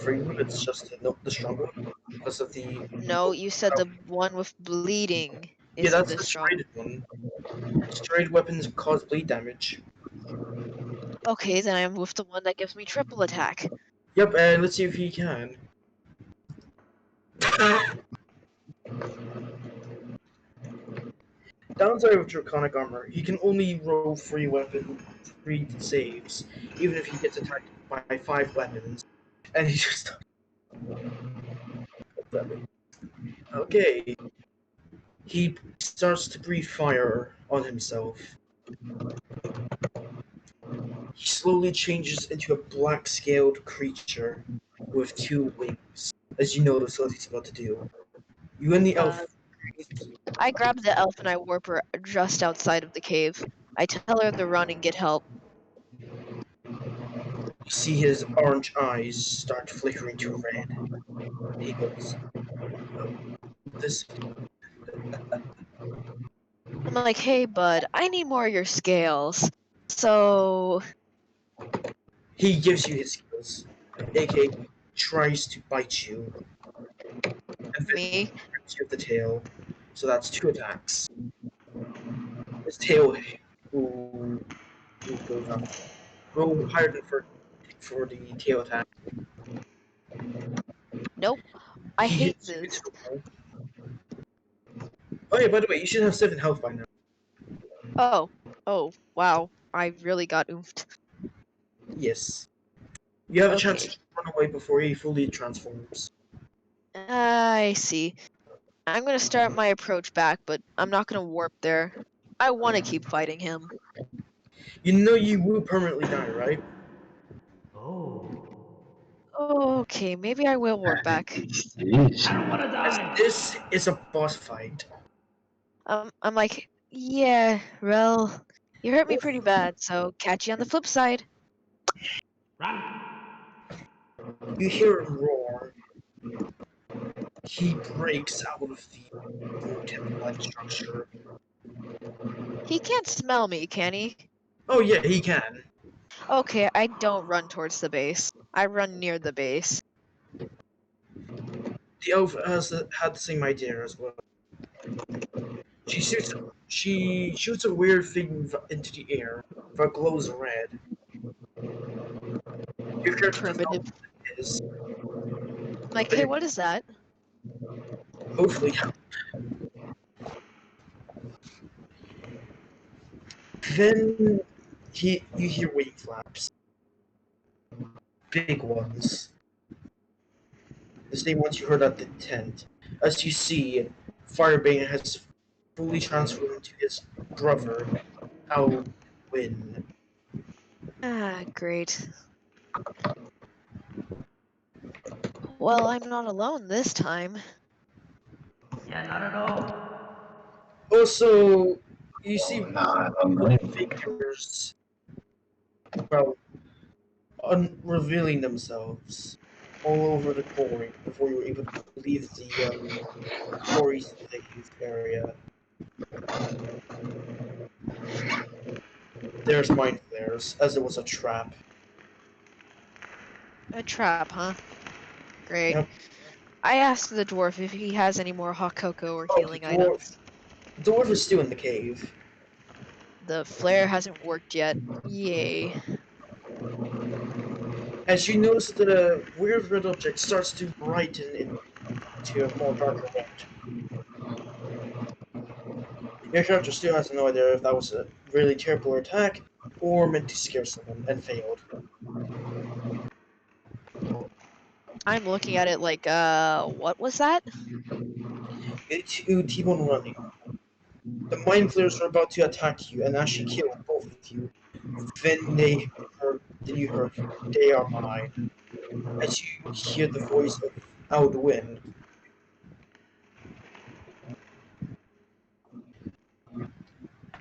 free one. It's just the stronger one because of the. No, you said the one with bleeding Yeah, is that's the the strong. serrated one. Serrated weapons cause bleed damage. Okay, then I'm with the one that gives me triple attack. Yep, and let's see if he can. Downside of Draconic Armor, he can only roll 3 saves, even if he gets attacked by 5 weapons. And he just. Okay. He starts to breathe fire on himself. He slowly changes into a black scaled creature with 2 wings, as you notice what he's about to do. You and the Uh, elf. I grab the elf and I warp her just outside of the cave. I tell her to run and get help. You see his orange eyes start flickering to red. He goes, "This." I'm like, hey, bud, I need more of your scales. So, He gives you his skills, aka tries to bite you, and then me, grabs you with the tail. So that's 2 attacks. His tail will, will go up. Roll higher than for the tail attack. nope, I He hate hits you into this. the wall. Oh yeah, by the way, you should have 7 health by now. Oh, wow, I really got oofed. Yes. You have a chance Okay, to run away before he fully transforms. I see. I'm gonna start my approach back, but I'm not gonna warp there. I want to keep fighting him. You know you will permanently die, right? Oh. Okay, maybe I will warp back. Jeez. I don't want to As die. this is a boss fight. I'm like, yeah, well, you hurt me Oof. pretty bad, so catch you on the flip side. Run. You hear him roar. He breaks out of the temple-like structure. He can't smell me, can he? Oh yeah, he can. Okay, I don't run towards the base. I run near the base. The elf had the same idea as well. She shoots a weird thing into the air that glows red. Your character does not know Primitive. what it is, Like, but hey, it what is that? hopefully help. Then you hear wing flaps, big ones, the same ones you heard at the tent. As you see, Firebane has fully transformed into his brother, Alwyn. Ah, great. Well, I'm not alone this time. Yeah, not at all. Also, you see Nah, annoying. figures, well, revealing themselves all over the quarry before you were able to leave the quarry slave area. There's mind flares, as it was a trap. A trap, huh? Great. Yep. I asked the dwarf if he has any more hot cocoa or Oh, the healing items. dwarf is still in the cave. The flare hasn't worked yet. Yay. As you notice that the weird red object starts to brighten into a more darker red. Your character still has no idea if that was a really terrible attack or meant to scare someone and failed. I'm looking at it like, what was that? You keep on running. The mind flayers are about to attack you and actually kill both of you. Then you heard, "They are mine." As you hear the voice of Alduin.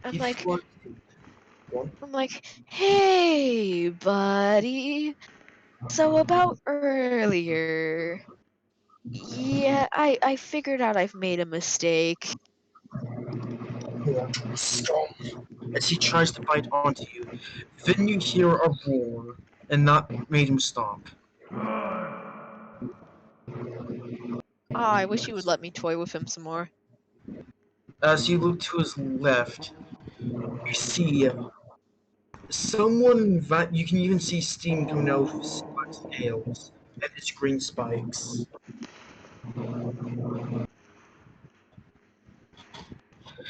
I'm He like, flies. Go on. I'm like, hey, buddy. So about earlier. Yeah, I figured out I've made a mistake. More scum. As he tries to bite onto you, then you hear a roar, and that made him stop. Ah, I wish you would let me toy with him some more. As you look to his left, you see someone that you can even see steam coming out of his nails and his green spikes.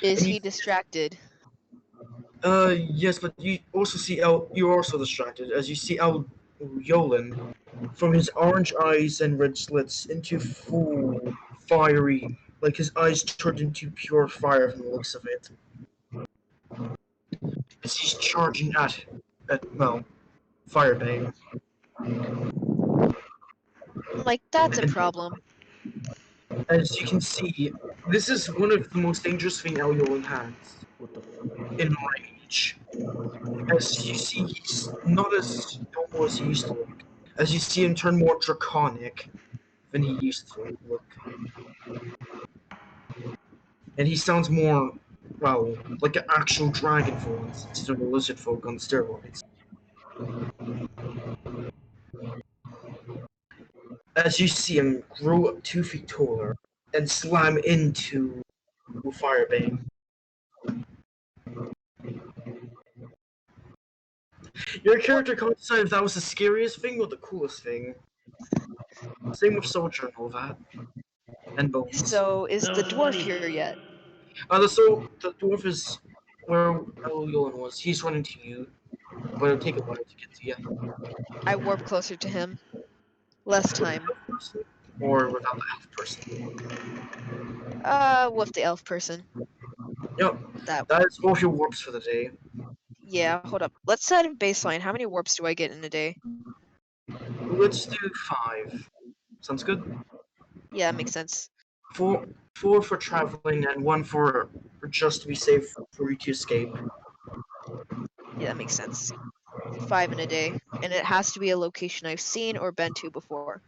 Is And he distracted? yes, but you also see you're also distracted as you see Yolan from his orange eyes and red slits into full fiery, like his eyes turned into pure fire from the looks of it. As he's charging at well, Firebane. I'm like, that's a And problem. as you can see, this is one of the most dangerous thing Yolan has What the fuck? in rage. As you see, he's not as normal as he used to look. As you see him turn more draconic than he used to look. And he sounds more, well, like an actual dragon folk instead of a lizard folk on steroids. As you see him grow up 2 feet taller and slam into Firebane. Your What? character can't decide if that was the scariest thing or the coolest thing. Same with Soldier and all that. And Bones. So, is That the was dwarf funny. here yet? The dwarf is where Yolan was. He's running to you, but it'll take a while to get to you. I warp closer to him. Less time. Person. Or without the elf person. With the elf person. Yep, That. that is all your warps for the day. Yeah, hold up. Let's set a baseline. How many warps do I get in a day? Let's do 5. Sounds good? Yeah, that makes sense. Four for traveling and 1 for just to be safe for you to escape. Yeah, that makes sense. 5 in a day. And it has to be a location I've seen or been to before.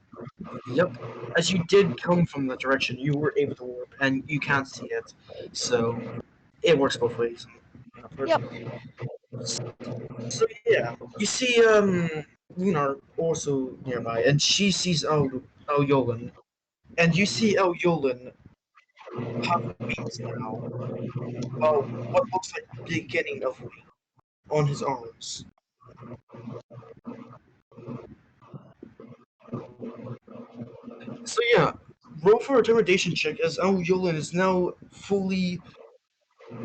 Yep. As you did come from that direction, you were able to warp, and you can't see it. So, it works both ways. Yep. So yeah, you see Lunar also nearby, and she sees El Yolan, and you see El Yolan have wings now. Well, what looks like the beginning of wings on his arms. So yeah, roll for intimidation check as El Yolan is now fully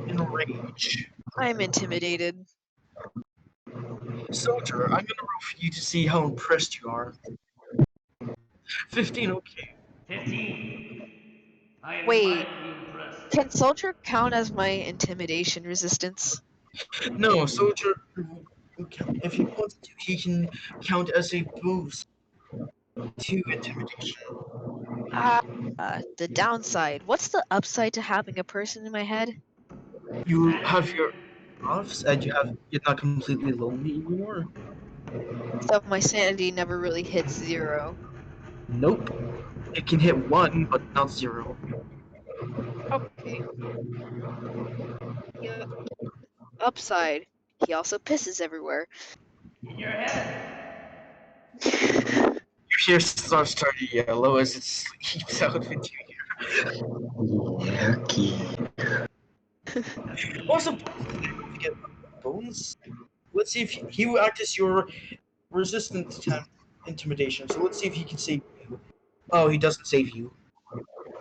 in rage. I'm intimidated. Soldier, I'm gonna roll for you to see how impressed you are. 15, okay. 15. I am Wait, mildly impressed. can Soldier count as my intimidation resistance? No, Soldier, if he wants to, he can count as a boost to intimidation. The downside. What's the upside to having a person in my head? You have your offs, and you're not completely lonely anymore. So my sanity never really hits 0. Nope. It can hit 1, but not 0. Okay. Yeah. Upside. He also pisses everywhere. In your head. Your hair starts turning yellow as it sleeps out into Yucky. Yucky. Also, don't forget bones. Let's see if he will act as your resistant to intimidation. So let's see if he can save you. Oh, he doesn't save you.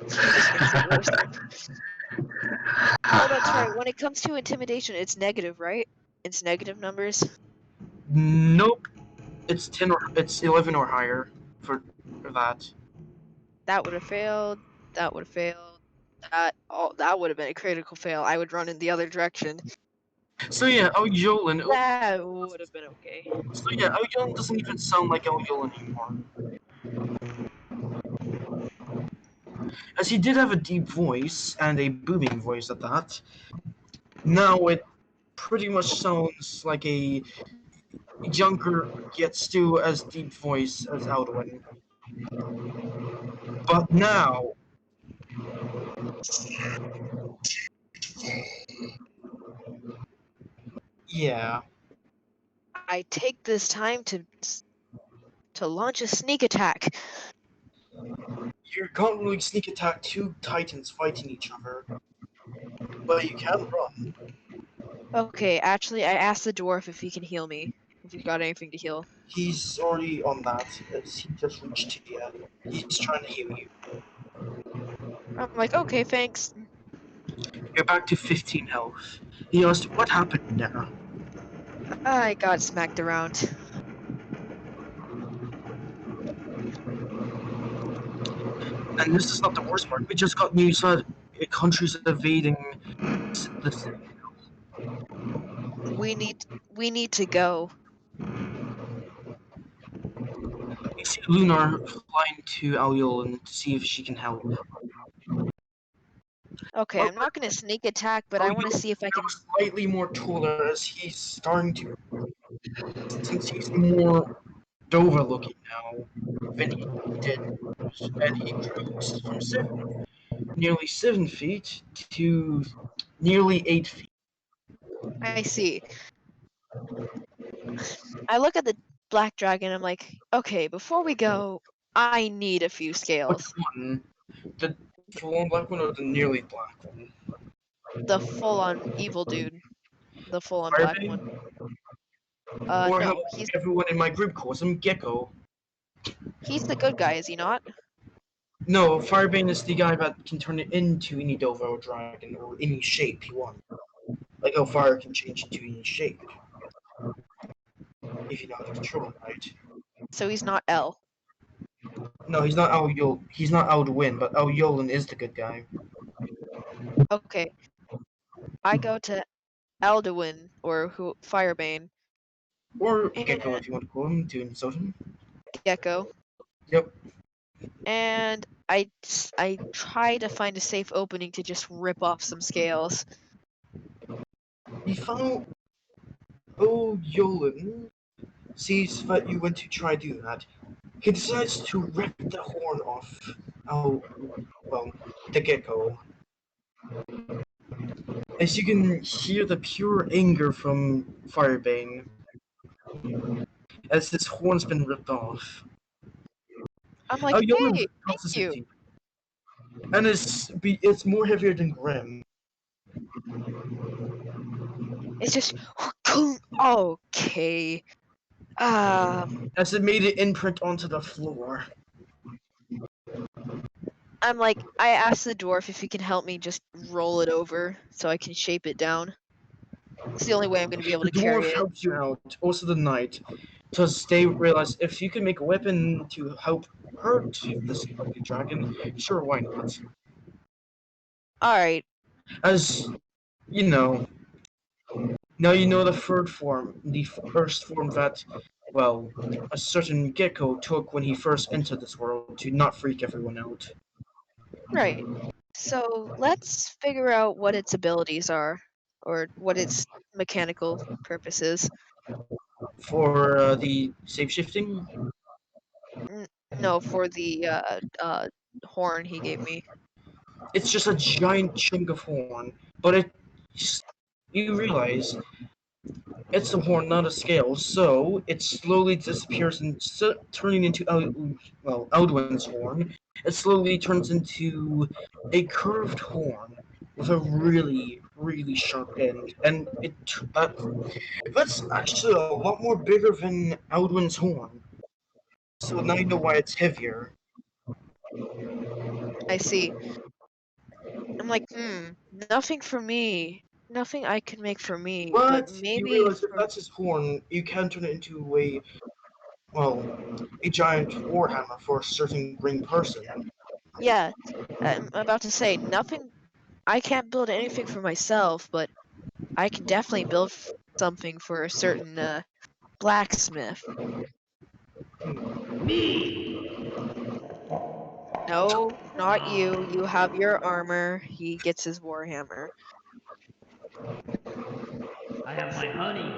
He just makes it worse. Oh, that's right. Haha. When it comes to intimidation, it's negative, right? It's negative numbers. Nope. It's 10 or it's 11 or higher for that. That would have failed. That would have failed. That would have been a critical fail. I would run in the other direction. So yeah, Elyolan. That would have been okay. So yeah, Elyolan doesn't even sound like Elyolan anymore, as he did have a deep voice and a booming voice at that. Now it pretty much sounds like a younger yet still as deep voice as Alduin. But now, yeah, I take this time to launch a sneak attack. you can't really sneak attack two titans fighting each other, but you can run. Okay, actually, I asked the dwarf if he can heal me. If he's got anything to heal. He's already on that, as he just reached to you. He's trying to heal you. I'm like, okay, thanks. You're back to 15 health. He asked, what happened there? I got smacked around. And this is not the worst part. We just got news that countries invading the city. We need to go. You see Lunar flying to Aliolan to see if she can help. Okay, I'm not gonna sneak attack, but I want to see if I can. Slightly more taller as he's starting to, since he's more Dover looking now than he did, and he grew from nearly 7 feet to nearly 8 feet. I see. I look at the black dragon. I'm like, okay, before we go, I need a few Which scales. one? The full-on black one or the nearly black one? The full-on evil dude. The full-on black Firebane? one. Or how No, everyone in my group calls him Gecko. he's the good guy, is he not? No, Firebane is the guy that can turn it into any Dovo dragon or any shape you want. Like how fire can change into any shape. If you know how to control it right. So he's not L. No, he's not Alduin, but Elyolan is the good guy. Okay, I go to Alduin or who Firebane Or and Gecko if you want to call him to insult him. Gecko, Yep. and I try to find a safe opening to just rip off some scales. He found Elyolan sees that you went to try do that. He decides to rip the horn off. Oh, well, the Gecko. As you can hear the pure anger from Firebane, as its horn's been ripped off. I'm like, Oh, Yolan hey, thank crosses you. 15. And it's more heavier than Grim. It's just okay. As it made it imprint onto the floor. I'm like, I asked the dwarf if he can help me just roll it over so I can shape it down. It's the only way I'm gonna be able The to carry dwarf it. helps you out, also the knight, because they realize if you can make a weapon to help hurt this ugly dragon, sure, why not? Alright, As you know, now you know the third form, the first form that, well, a certain gecko took when he first entered this world to not freak everyone out. right. So let's figure out what its abilities are. or what its mechanical purpose is. For the shape shifting. No, for the horn he gave me. It's just a giant chunk of horn, but you realize it's a horn, not a scale, so it slowly disappears and turning into Eldwin's horn. It slowly turns into a curved horn with a really, really sharp end, and that's actually a lot more bigger than Eldwin's horn. So now you know why it's heavier. I see. I'm like, nothing for me. Nothing I can make for me, but But you maybe realize if for that's his horn, you can turn it into a giant warhammer for a certain green person. yeah. I'm about to say nothing. I can't build anything for myself, but I can definitely build something for a certain blacksmith. Me! No, not you. You have your armor. He gets his warhammer. I have my honey.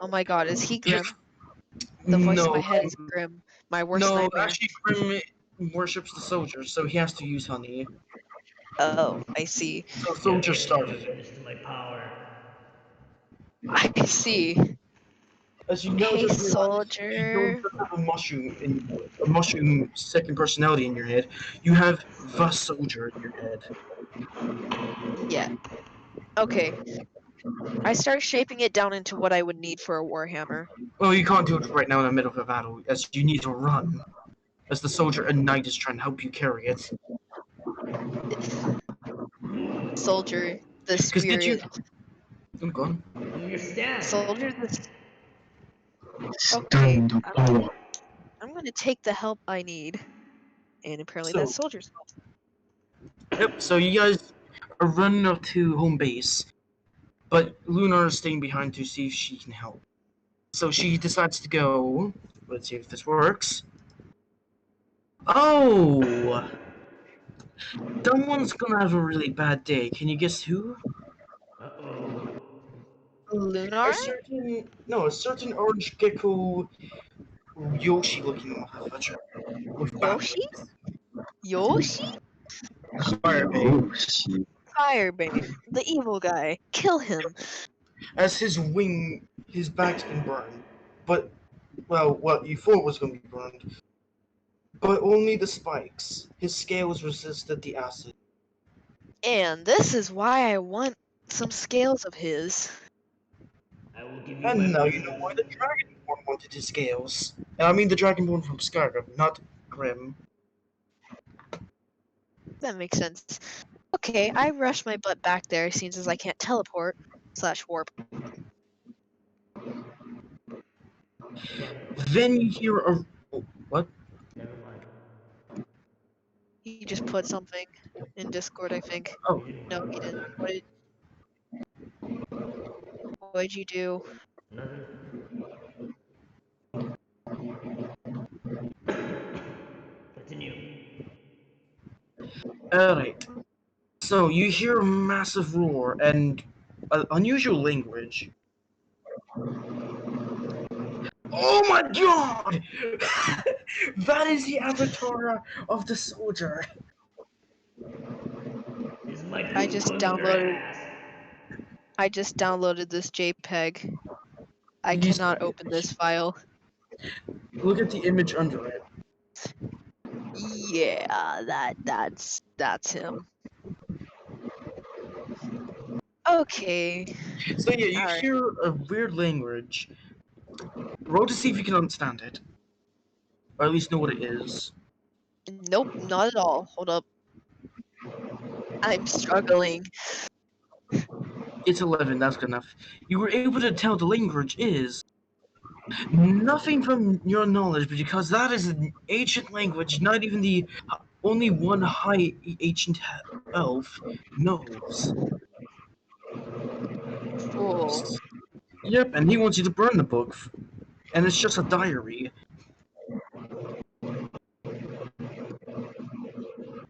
Oh my god, is he Yeah, Grim? The voice in my no, head is Grim. My worst no. nightmare. Actually, Grim worships the soldiers, so he has to use honey. Oh, I see. So You have soldiers yet to started get it. witness to my power. I see. As you now Hey, just realize, you don't soldier. just have a mushroom second personality in your head. You have the soldier in your head. Yeah. Okay. I start shaping it down into what I would need for a warhammer. Well, you can't do it right now in the middle of a battle, as you need to run. As the soldier and knight is trying to help you carry it. Soldier, the Because did you? spirit. I'm gone. Do your stand. Soldier, the. Okay. Stand the power. I'm gonna take the help I need. And apparently that's So, soldier's help. yep. So you guys are running up to home base, but Lunar is staying behind to see if she can help. So she decides to go. Let's see if this works. Oh, someone's gonna have a really bad day. Can you guess who? Uh-oh. Lunar? A certain orange gecko Yoshi-looking motherfucker with bad Yoshi? legs. Yoshi? Firebane. Oh, shit. Firebane. The evil guy. Kill him. As his back's been burned, but what you thought was gonna be burned, but only the spikes. His scales resisted the acid. And this is why I want some scales of his. I will give you my And now you know blessings. why the Dragonborn wanted his scales. And I mean the Dragonborn from Skyrim, not Grim. That makes sense. Okay, I rush my butt back there, since as I can't teleport / warp. Damn it. Then you hear a what? Never mind. He just put something in Discord, I think. Oh, You didn't No, put he didn't. nothing. What'd you do? Nothing. Continue. alright. So you hear a massive roar and unusual language. Oh my god! That is the avatar of the soldier. Is my I poop just on your downloaded ass? I just downloaded this JPEG. I You cannot open this file. look at the image under it. Yeah, that's him. Okay. So yeah, you Alright. hear a weird language. Roll to see if you can understand it, or at least know what it is. Nope, not at all. Hold up. I'm struggling. It's 11. That's good enough. You were able to tell the language is nothing from your knowledge, because that is an ancient language. Not even the only one high ancient elf knows. Fool. Yep, and he wants you to burn the book, and it's just a diary.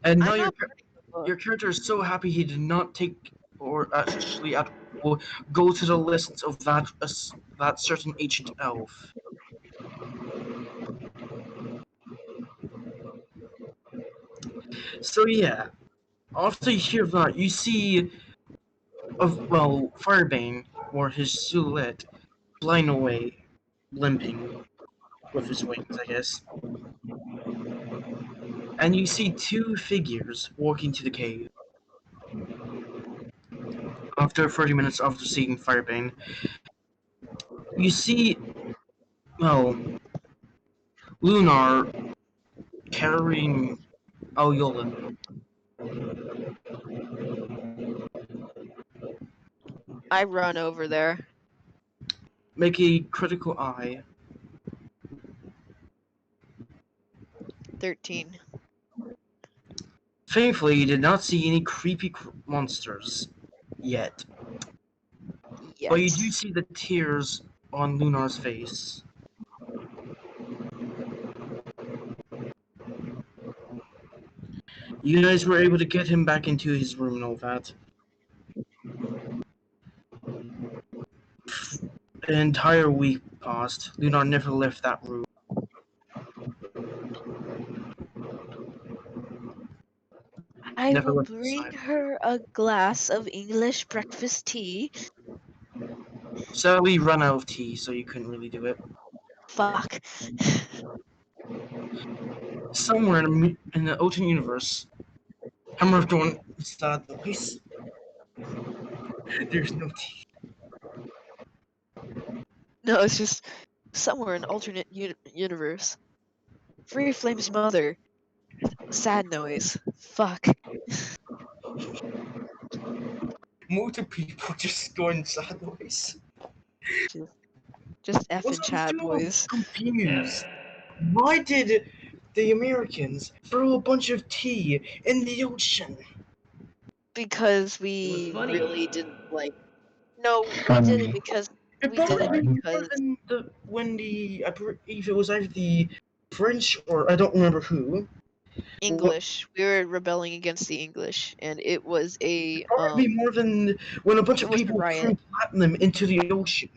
And now I'm you're not burning the your character is so happy he did not take or actually at all go to the lessons of that certain ancient elf. So yeah, after you hear that, you see Firebane or his silhouette flying away, limping with his wings, I guess. And you see two figures walking to the cave. After 30 minutes after seeing Firebane, you see, well, Lunar carrying Aoyolin. I run over there. Make a critical eye. 13. Thankfully, you did not see any creepy monsters yet. But you Yet. do see the tears on Lunar's face. You guys were able to get him back into his room and all that. An entire week passed. Lunar never left that room. I Never will left his bring side. her a glass of English breakfast tea. Sadly, you ran out of tea, so you couldn't really do it. Fuck. Somewhere in the alternate universe, Hammer of Dawn is that place. There's no tea. No, it's just somewhere in alternate universe. Free Flame's mother. Sad noise. Fuck. Multiple people just going sideways. Just Also, effing I'm chat, still boys. confused. Why did the Americans throw a bunch of tea in the ocean? Because It was we funny. really didn't like. No, we did it Funny. because It we did bothered it me more because than I believe it was either the French or I don't remember who. English. We were rebelling against the English, and it was a Bothered me more than when a bunch it of was a people riot. threw platinum into the ocean.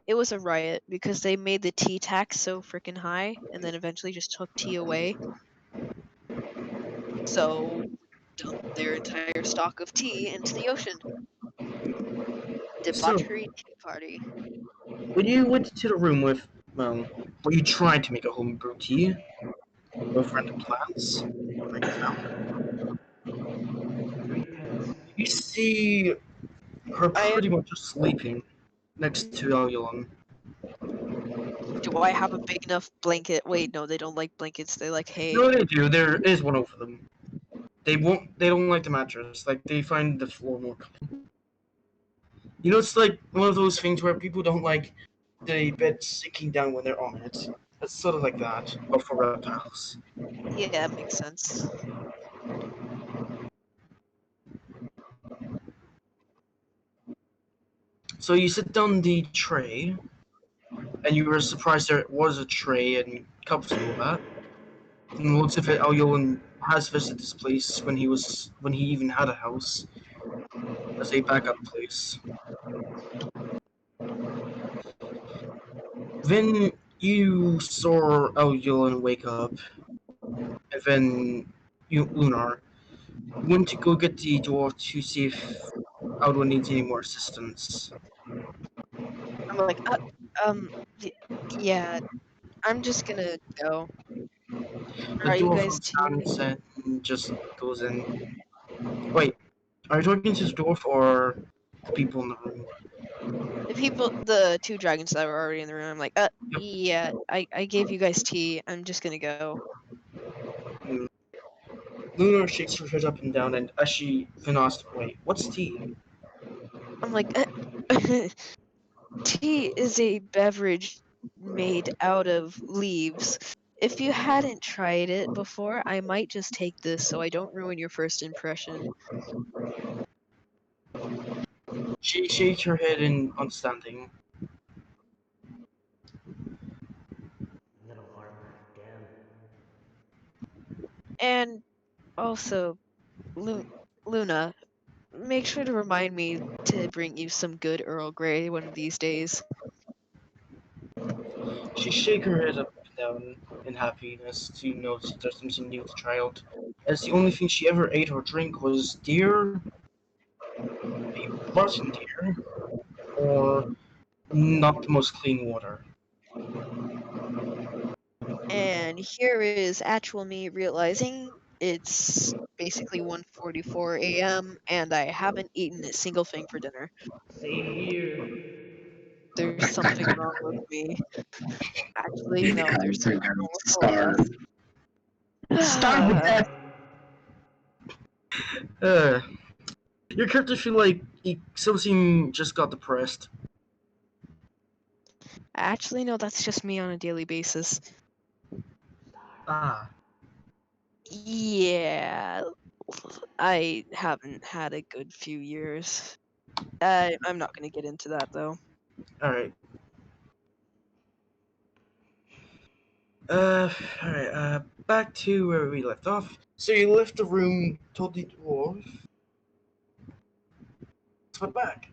It was a riot because they made the tea tax so freaking high, and then eventually just took tea away. So dumped their entire stock of tea into the ocean. So, Debauchery tea party. when you went to the room with, well, where you tried to make a homebrew tea with random plants that you found, 3 pence. you see her I pretty much just sleeping next to Elyon. do I have a big enough blanket? Wait, no, they don't like blankets. They like hay. No, they do. There is one over them. They won't. They don't like the mattress. Like they find the floor more comfortable. You know, it's like one of those things where people don't like the bed sinking down when they're on it. It's sort of like that, but for reptiles. Yeah, that makes sense. So you sit down the tray, and you were surprised there was a tray and cups and all that. From the looks of it, Elyon has visited this place when he even had a house as a backup place. Then you saw Elyon wake up, and then Lunar went to go get the dwarf to see if Aldo needs any more assistance. I'm like, y- yeah, I'm just gonna go. The Are you dwarf guys looks tea down ready? and just goes in. Wait, are you talking to the dwarf or the people in the room? The two dragons that were already in the room. I'm like, Yep. yeah, I gave you guys tea. I'm just gonna go. Mm. Lunar shakes her head up and down, and as she then asks, "Wait, what's tea?" I'm like, tea is a beverage made out of leaves. If you hadn't tried it before, I might just take this so I don't ruin your first impression. She shakes her head in understanding. Little armor, damn. And also, Lu- Luna, make sure to remind me to bring you some good Earl Grey one of these days. She shake her head up and down in happiness to notice that there's something new to try out. As the only thing she ever ate or drank was deer, maybe rotten deer, or not the most clean water. And here is actual me realizing it's basically 1:44 a.m. and I haven't eaten a single thing for dinner. Same here. There's something wrong with me. Actually, You no, there's guys are something gonna wrong with all of starve. Starve to us. death. Uh, your character feel like he something just got depressed. Actually, no, that's just me on a daily basis. Ah, Yeah, I haven't had a good few years. I'm not gonna get into that though. alright. Alright, back to where we left off. So you left the room, told the dwarf. Let's put back.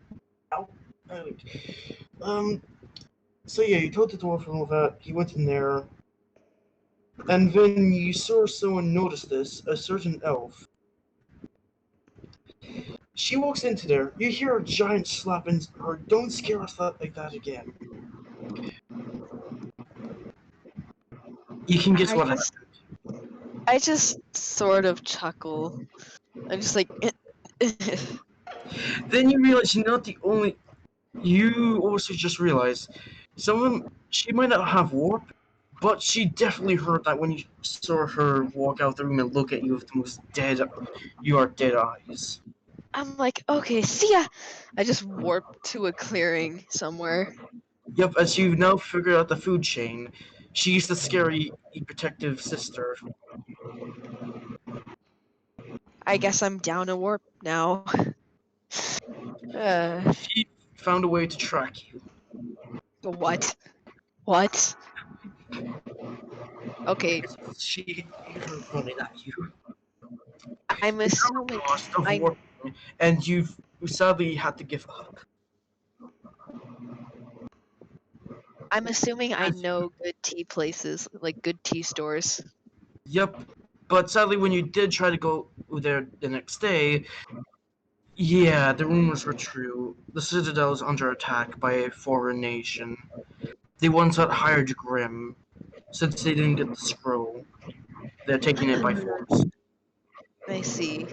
Ow. Alright. Um, so yeah, you told the dwarf and all that. He went in there. And then you saw someone notice this, a certain elf. She walks into there. You hear a giant slap and her, don't scare us like that again. You can guess I what just, happened. I just sort of chuckle. I'm just like, Then you realize you're not the only. You also just realize someone. She might not have warp, but she definitely heard that when you saw her walk out the room and look at you with the most dead. You are dead eyes. I'm like, okay, see ya. I just warp to a clearing somewhere. Yep, as you've now figured out the food chain, she's the scary, protective sister. I guess I'm down a warp now. Uh, She found a way to track you. what? What? Okay, She hit her running at you. I'm The assuming cost of I warping, and you've sadly had to give up. I'm assuming I As know good tea places, like good tea stores. Yep, but sadly, when you did try to go there the next day, yeah, the rumors were true. The Citadel is under attack by a foreign nation. The ones that hired Grimm, since they didn't get the scroll, they're taking it by force. I see.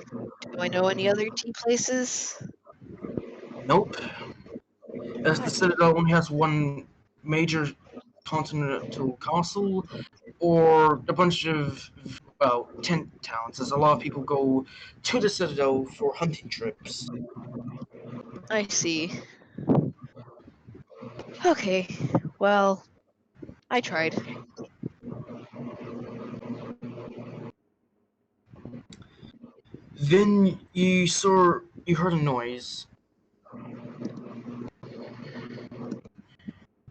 Do I know any other tea places? Nope, as the God. Citadel only has one major continental castle, or a bunch of, well, tent towns, as a lot of people go to the Citadel for hunting trips. I see. Okay. Well, I tried. Then you heard a noise.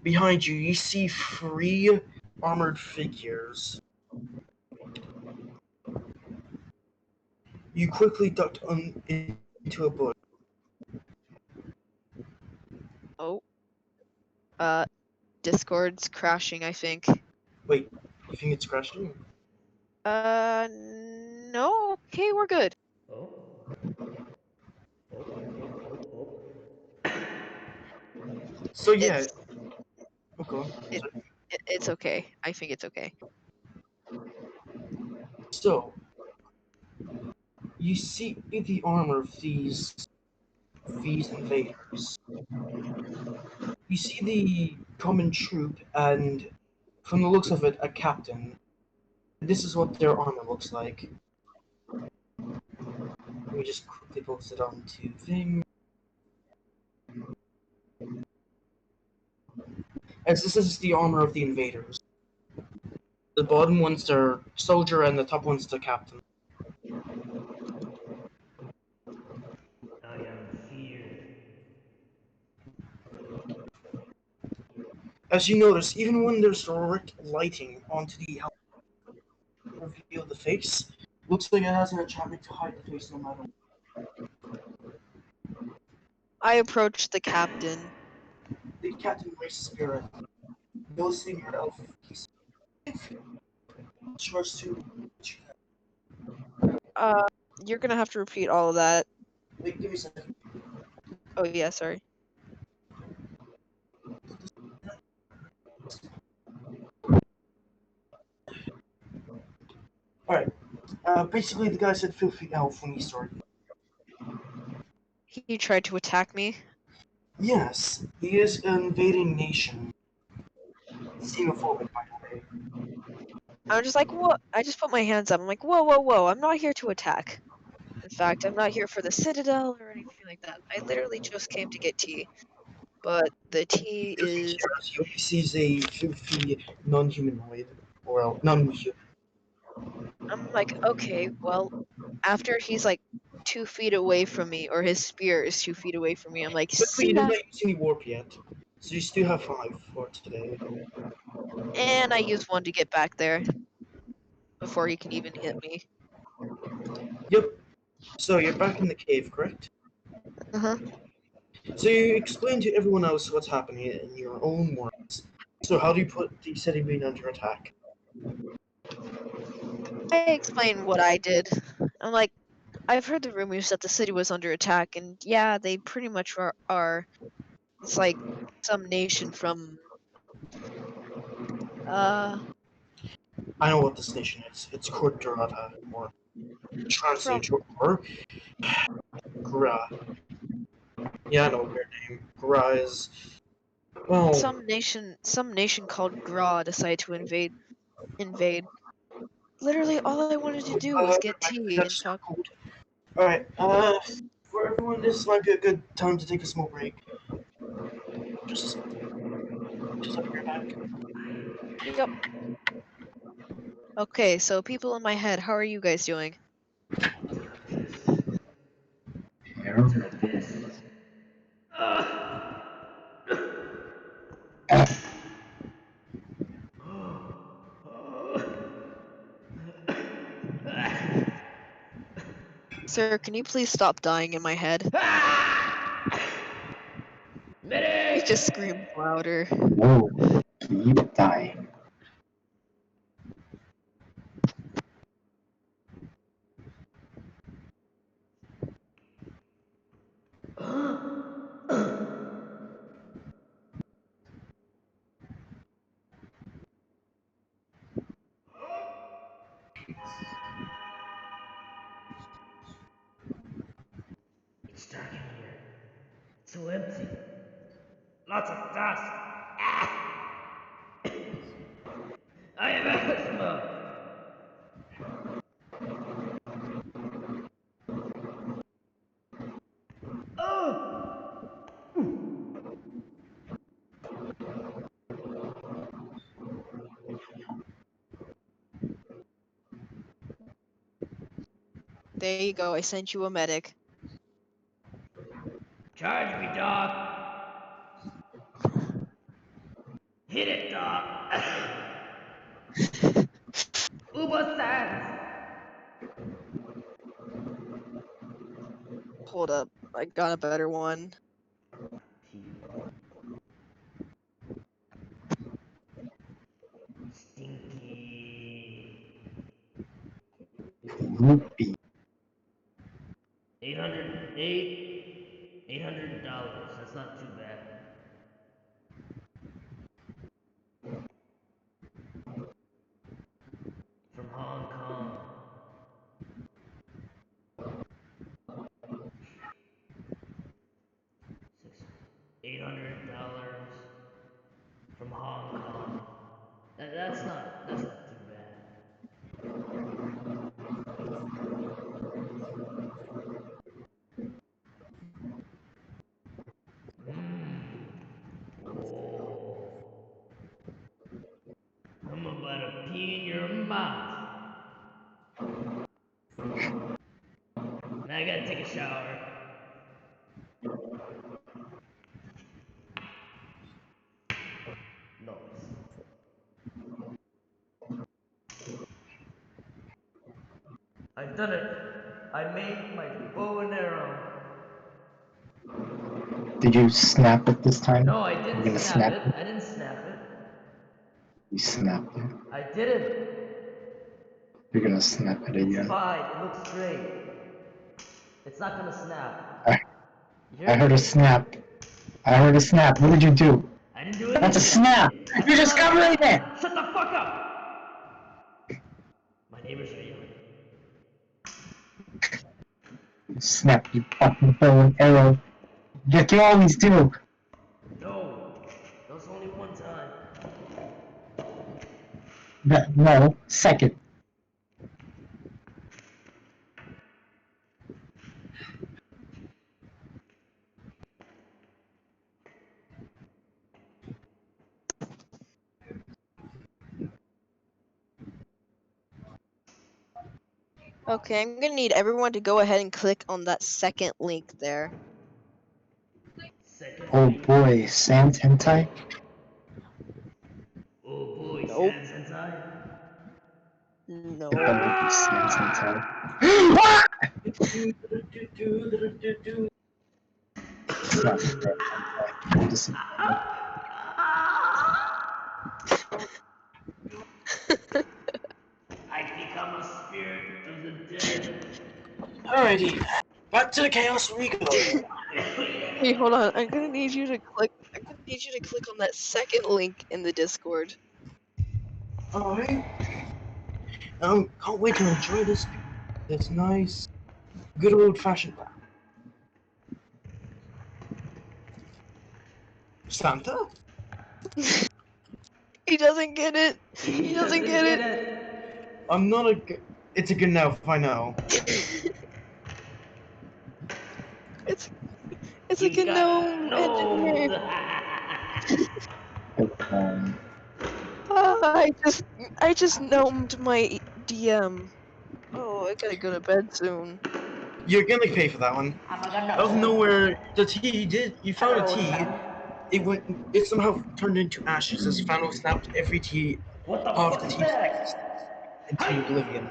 Behind you, you see three armored figures. You quickly ducked into a bush. Oh, uh, Discord's crashing, I think. Wait, you think it's crashing? No, okay, we're good. Oh. Oh, oh, oh, oh. So yeah, It's okay. it, it's okay. I think it's okay. So you see the armor of these invaders. You see the common troop, and from the looks of it, a captain. This is what their armor looks like. Let me just quickly post it onto thing. As this is the armor of the invaders. The bottom one's their soldier, and the top one's the captain. I am fear. As you notice, even when there's direct lighting onto the helmet to reveal the face, Looks like it has an enchantment to hide the face no matter what. I approached the captain. The captain raised spirit. Noticing your elf, he's charged to. Uh, you're gonna have to repeat all of that. Wait, give me a second. Oh yeah, sorry. Alright. Basically, the guy said filthy elf when he started. He tried to attack me. Yes, he is an invading nation. Xenophobic, by the way. I'm just like, what? I just put my hands up. I'm like, whoa, whoa, whoa! I'm not here to attack. In fact, I'm not here for the Citadel or anything like that. I literally just came to get tea. But the tea is. He only sees a filthy non-humanoid, or non-human. I'm like, okay, well, after he's like 2 feet away from me, or his spear is 2 feet away from me, I'm like, But see you did ya! not use any warp yet, so you still have 5 for today. And I use one to get back there before he can even hit me. Yep. So you're back in the cave, correct? Uh-huh. So you explain to everyone else what's happening in your own words. So how do you put the city being under attack? I explained what I did. I'm like, I've heard the rumors that the city was under attack, and yeah, they pretty much are. It's like some nation from, uh, I know what this nation is. It's Kordurata, or from translate or Gra. Yeah, I know your name. Gra is well. some nation called Gra decided to invade. Literally, all I wanted to do was get Actually, tea and that's talk. cool. All right. For everyone, this might be a good time to take a small break. Just, just up your back. Yep. Okay, so people in my head, how are you guys doing? Take this. Terrible. Take this. Sir, can you please stop dying in my head? He Medic! just screamed louder. Whoa. Keep dying. It's dark in here. It's so empty. Lots of dust. Ah! I have asthma. Oh! There you go, I sent you a medic. Charge me, dog. Hit it, dog. Uber Sans. Hold up, I got a better one. Tea. Stinky. Loopy. 800 $800. That's not too bad. From Hong Kong. Six. $800 from Hong Kong. That's not too bad. Mmm. Oh. I'm about to pee in your mouth. Now I gotta take a shower. Nice. I I've done it. I made my bow and arrow. Did you snap it this time? No, I You're didn't gonna snap snap it. it? I didn't snap it. You snapped it. I didn't. You're gonna snap it It's again. fine. It looks straight. It's not gonna snap. I, You I hear heard a me? snap. I heard a snap. What did you do? I didn't do That's a anything. snap! That's You're just not a covering it! snap. Shut the fuck up. My neighbors are yelling. Snap, you fucking bow and arrow. Like you always do. No, that was only one time. No, second. Okay, I'm gonna need everyone to go ahead and click on that second link there. Second Oh link. boy, Sans hentai? Oh boy, Nope. Sans hentai. No. It better be Sans hentai. It's not Sans hentai. I'm disappointed. I've become a spirit of the dead. Alrighty, back to the chaos we go. Hey, hold on. I'm gonna need you to click. I'm gonna need you to click on that second link in the Discord. Alright. Can't wait to enjoy this. This nice, good old-fashioned Santa. He doesn't get it. He doesn't get it. I'm not a. It's a good enough. I know. It's it's You like a got gnome gnomes. engineer. Um, I just gnomed my DM. Oh, I gotta go to bed soon. You're gonna pay for that one. I'm a Out of gnome. nowhere, the tea did. You found a Hello, tea. son. It went. It somehow turned into ashes as Fano snapped every tea, What the half fuck the is tea that? into oblivion.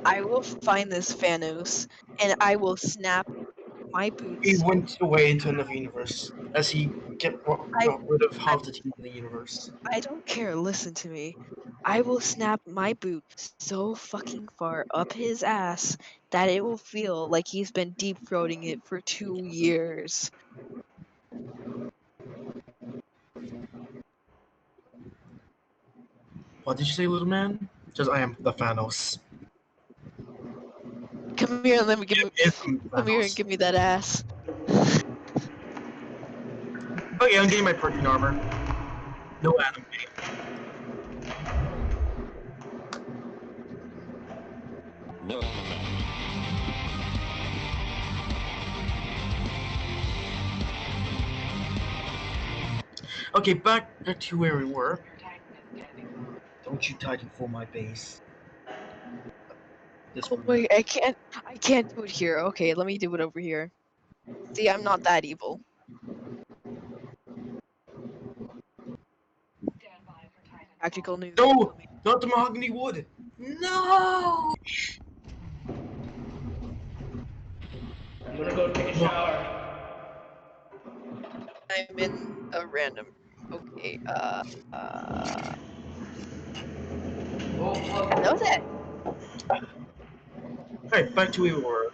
I will find this Thanos, and I will snap my He boots. went away into another universe as he I got rid of I half the tea in the universe. I don't care. Listen to me. I will snap my boot so fucking far up his ass that it will feel like he's been deep throating it for 2 years. What did you say, little man? Just I am the Thanos. Come here and let me give me. Infamous Come here and Thanos. give me that ass. Okay, I'm getting my protein armor. No anime. Okay, back to where we were. Don't you titan for my base. This Oh one. wait, I can't do it here. Okay, let me do it over here. See, I'm not that evil. Practical news. No! Not the mahogany wood! No! I'm gonna go take a shower. I'm in a random. Okay, Oh fuck. that was it. Alright, back to where we were.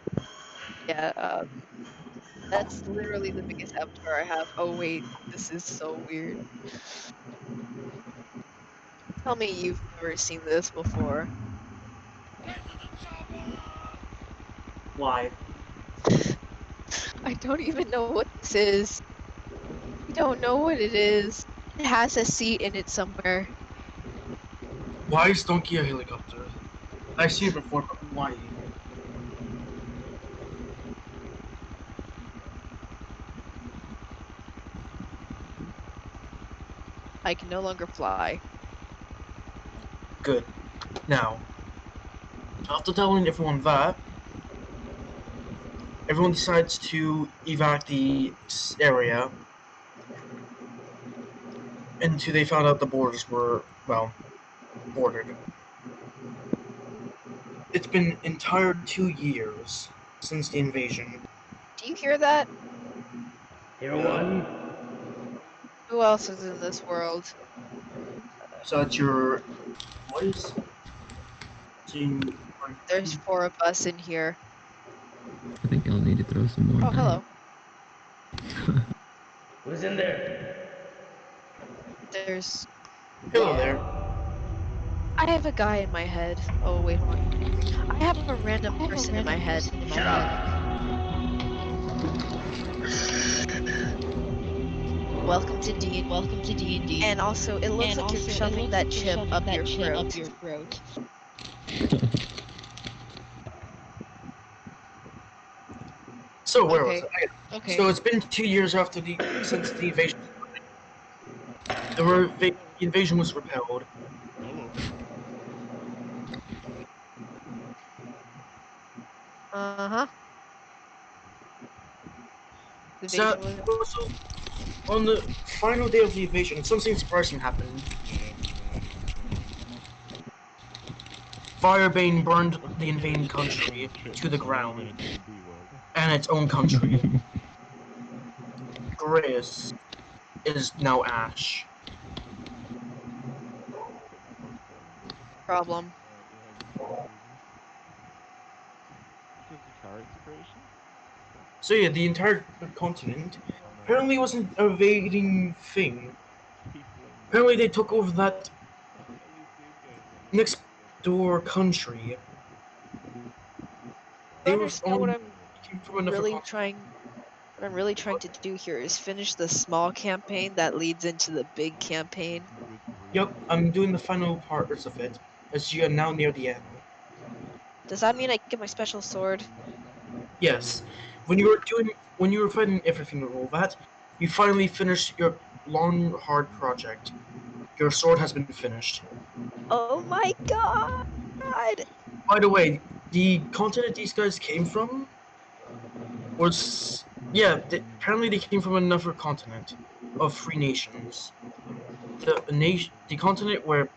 Yeah, that's literally the biggest avatar I have. Oh wait, this is so weird. Tell me you've never seen this before. Why? I don't even know what this is. I don't know what it is. It has a seat in it somewhere. Why is Donkey a helicopter? I've seen it before, but why? I can no longer fly. Good. Now, after telling everyone that, everyone decides to evac the area until they found out the borders were, well, bordered. It's been entire 2 years since the invasion. Do you hear that? Hero one. Who else is in this world? So that's your voice. There's 4 of us in here. I think I'll need to throw some more Oh, hello. Who's in there? There's... Hello there. I have a guy in my head. Oh, wait, hold on. I have a random person in my head. Shut up. Welcome to D&D. And also, it looks like you're shoving that chip up your throat. So where was Okay. it? So it's been 2 years since the invasion. The invasion was repelled. Uh-huh. The So, invasion was... so on the final day of the invasion, something surprising happened. Firebane burned the invading country to the ground, and its own country. Grace is now ash. problem. So yeah, the entire continent apparently wasn't a invading thing. Apparently they took over that next door country. I They were understand what I'm came from another really continent. trying... What I'm really trying to do here is finish the small campaign that leads into the big campaign. Yep, I'm doing the final parts of it, as you are now near the end. Does that mean I get my special sword? Yes, when you were fighting everything and all that, you finally finished your long, hard project. Your sword has been finished. Oh my god! By the way, the continent these guys came from was apparently they came from another continent of 3 nations. The continent where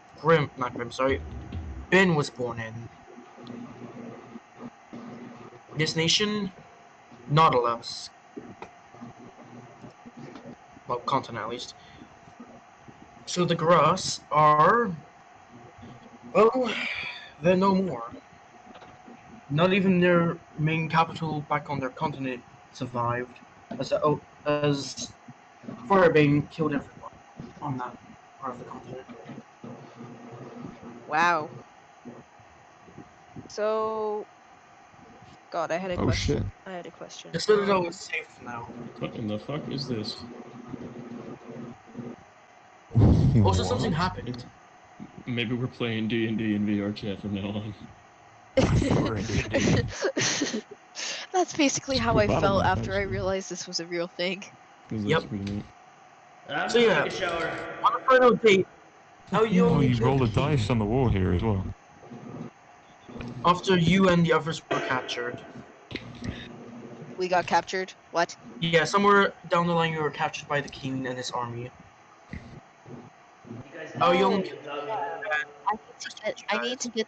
Ben was born in. This nation, Nautilus, well, continent at least. So the grass are, well, they're no more. Not even their main capital back on their continent survived, as Firebane killed everyone on that part of the continent. Wow. So... God, I had a Oh shit. question. I had a question. The Citadel is safe now. What in the fuck is this? Also, something What? happened. Maybe we're playing D&D in Vrchat from now on. That's basically how I Bottom felt left, after I actually. realized this was a real thing. This Yep. looks pretty neat. I'm So gonna yeah, take a shower. on the final day, now you Oh, only you killed rolled the a king dice on the wall here as well. after you and the others were captured. We got captured? What? Yeah, somewhere down the line you were captured by the king and his army. You guys did Oh, you Oh, only it without me. I need to get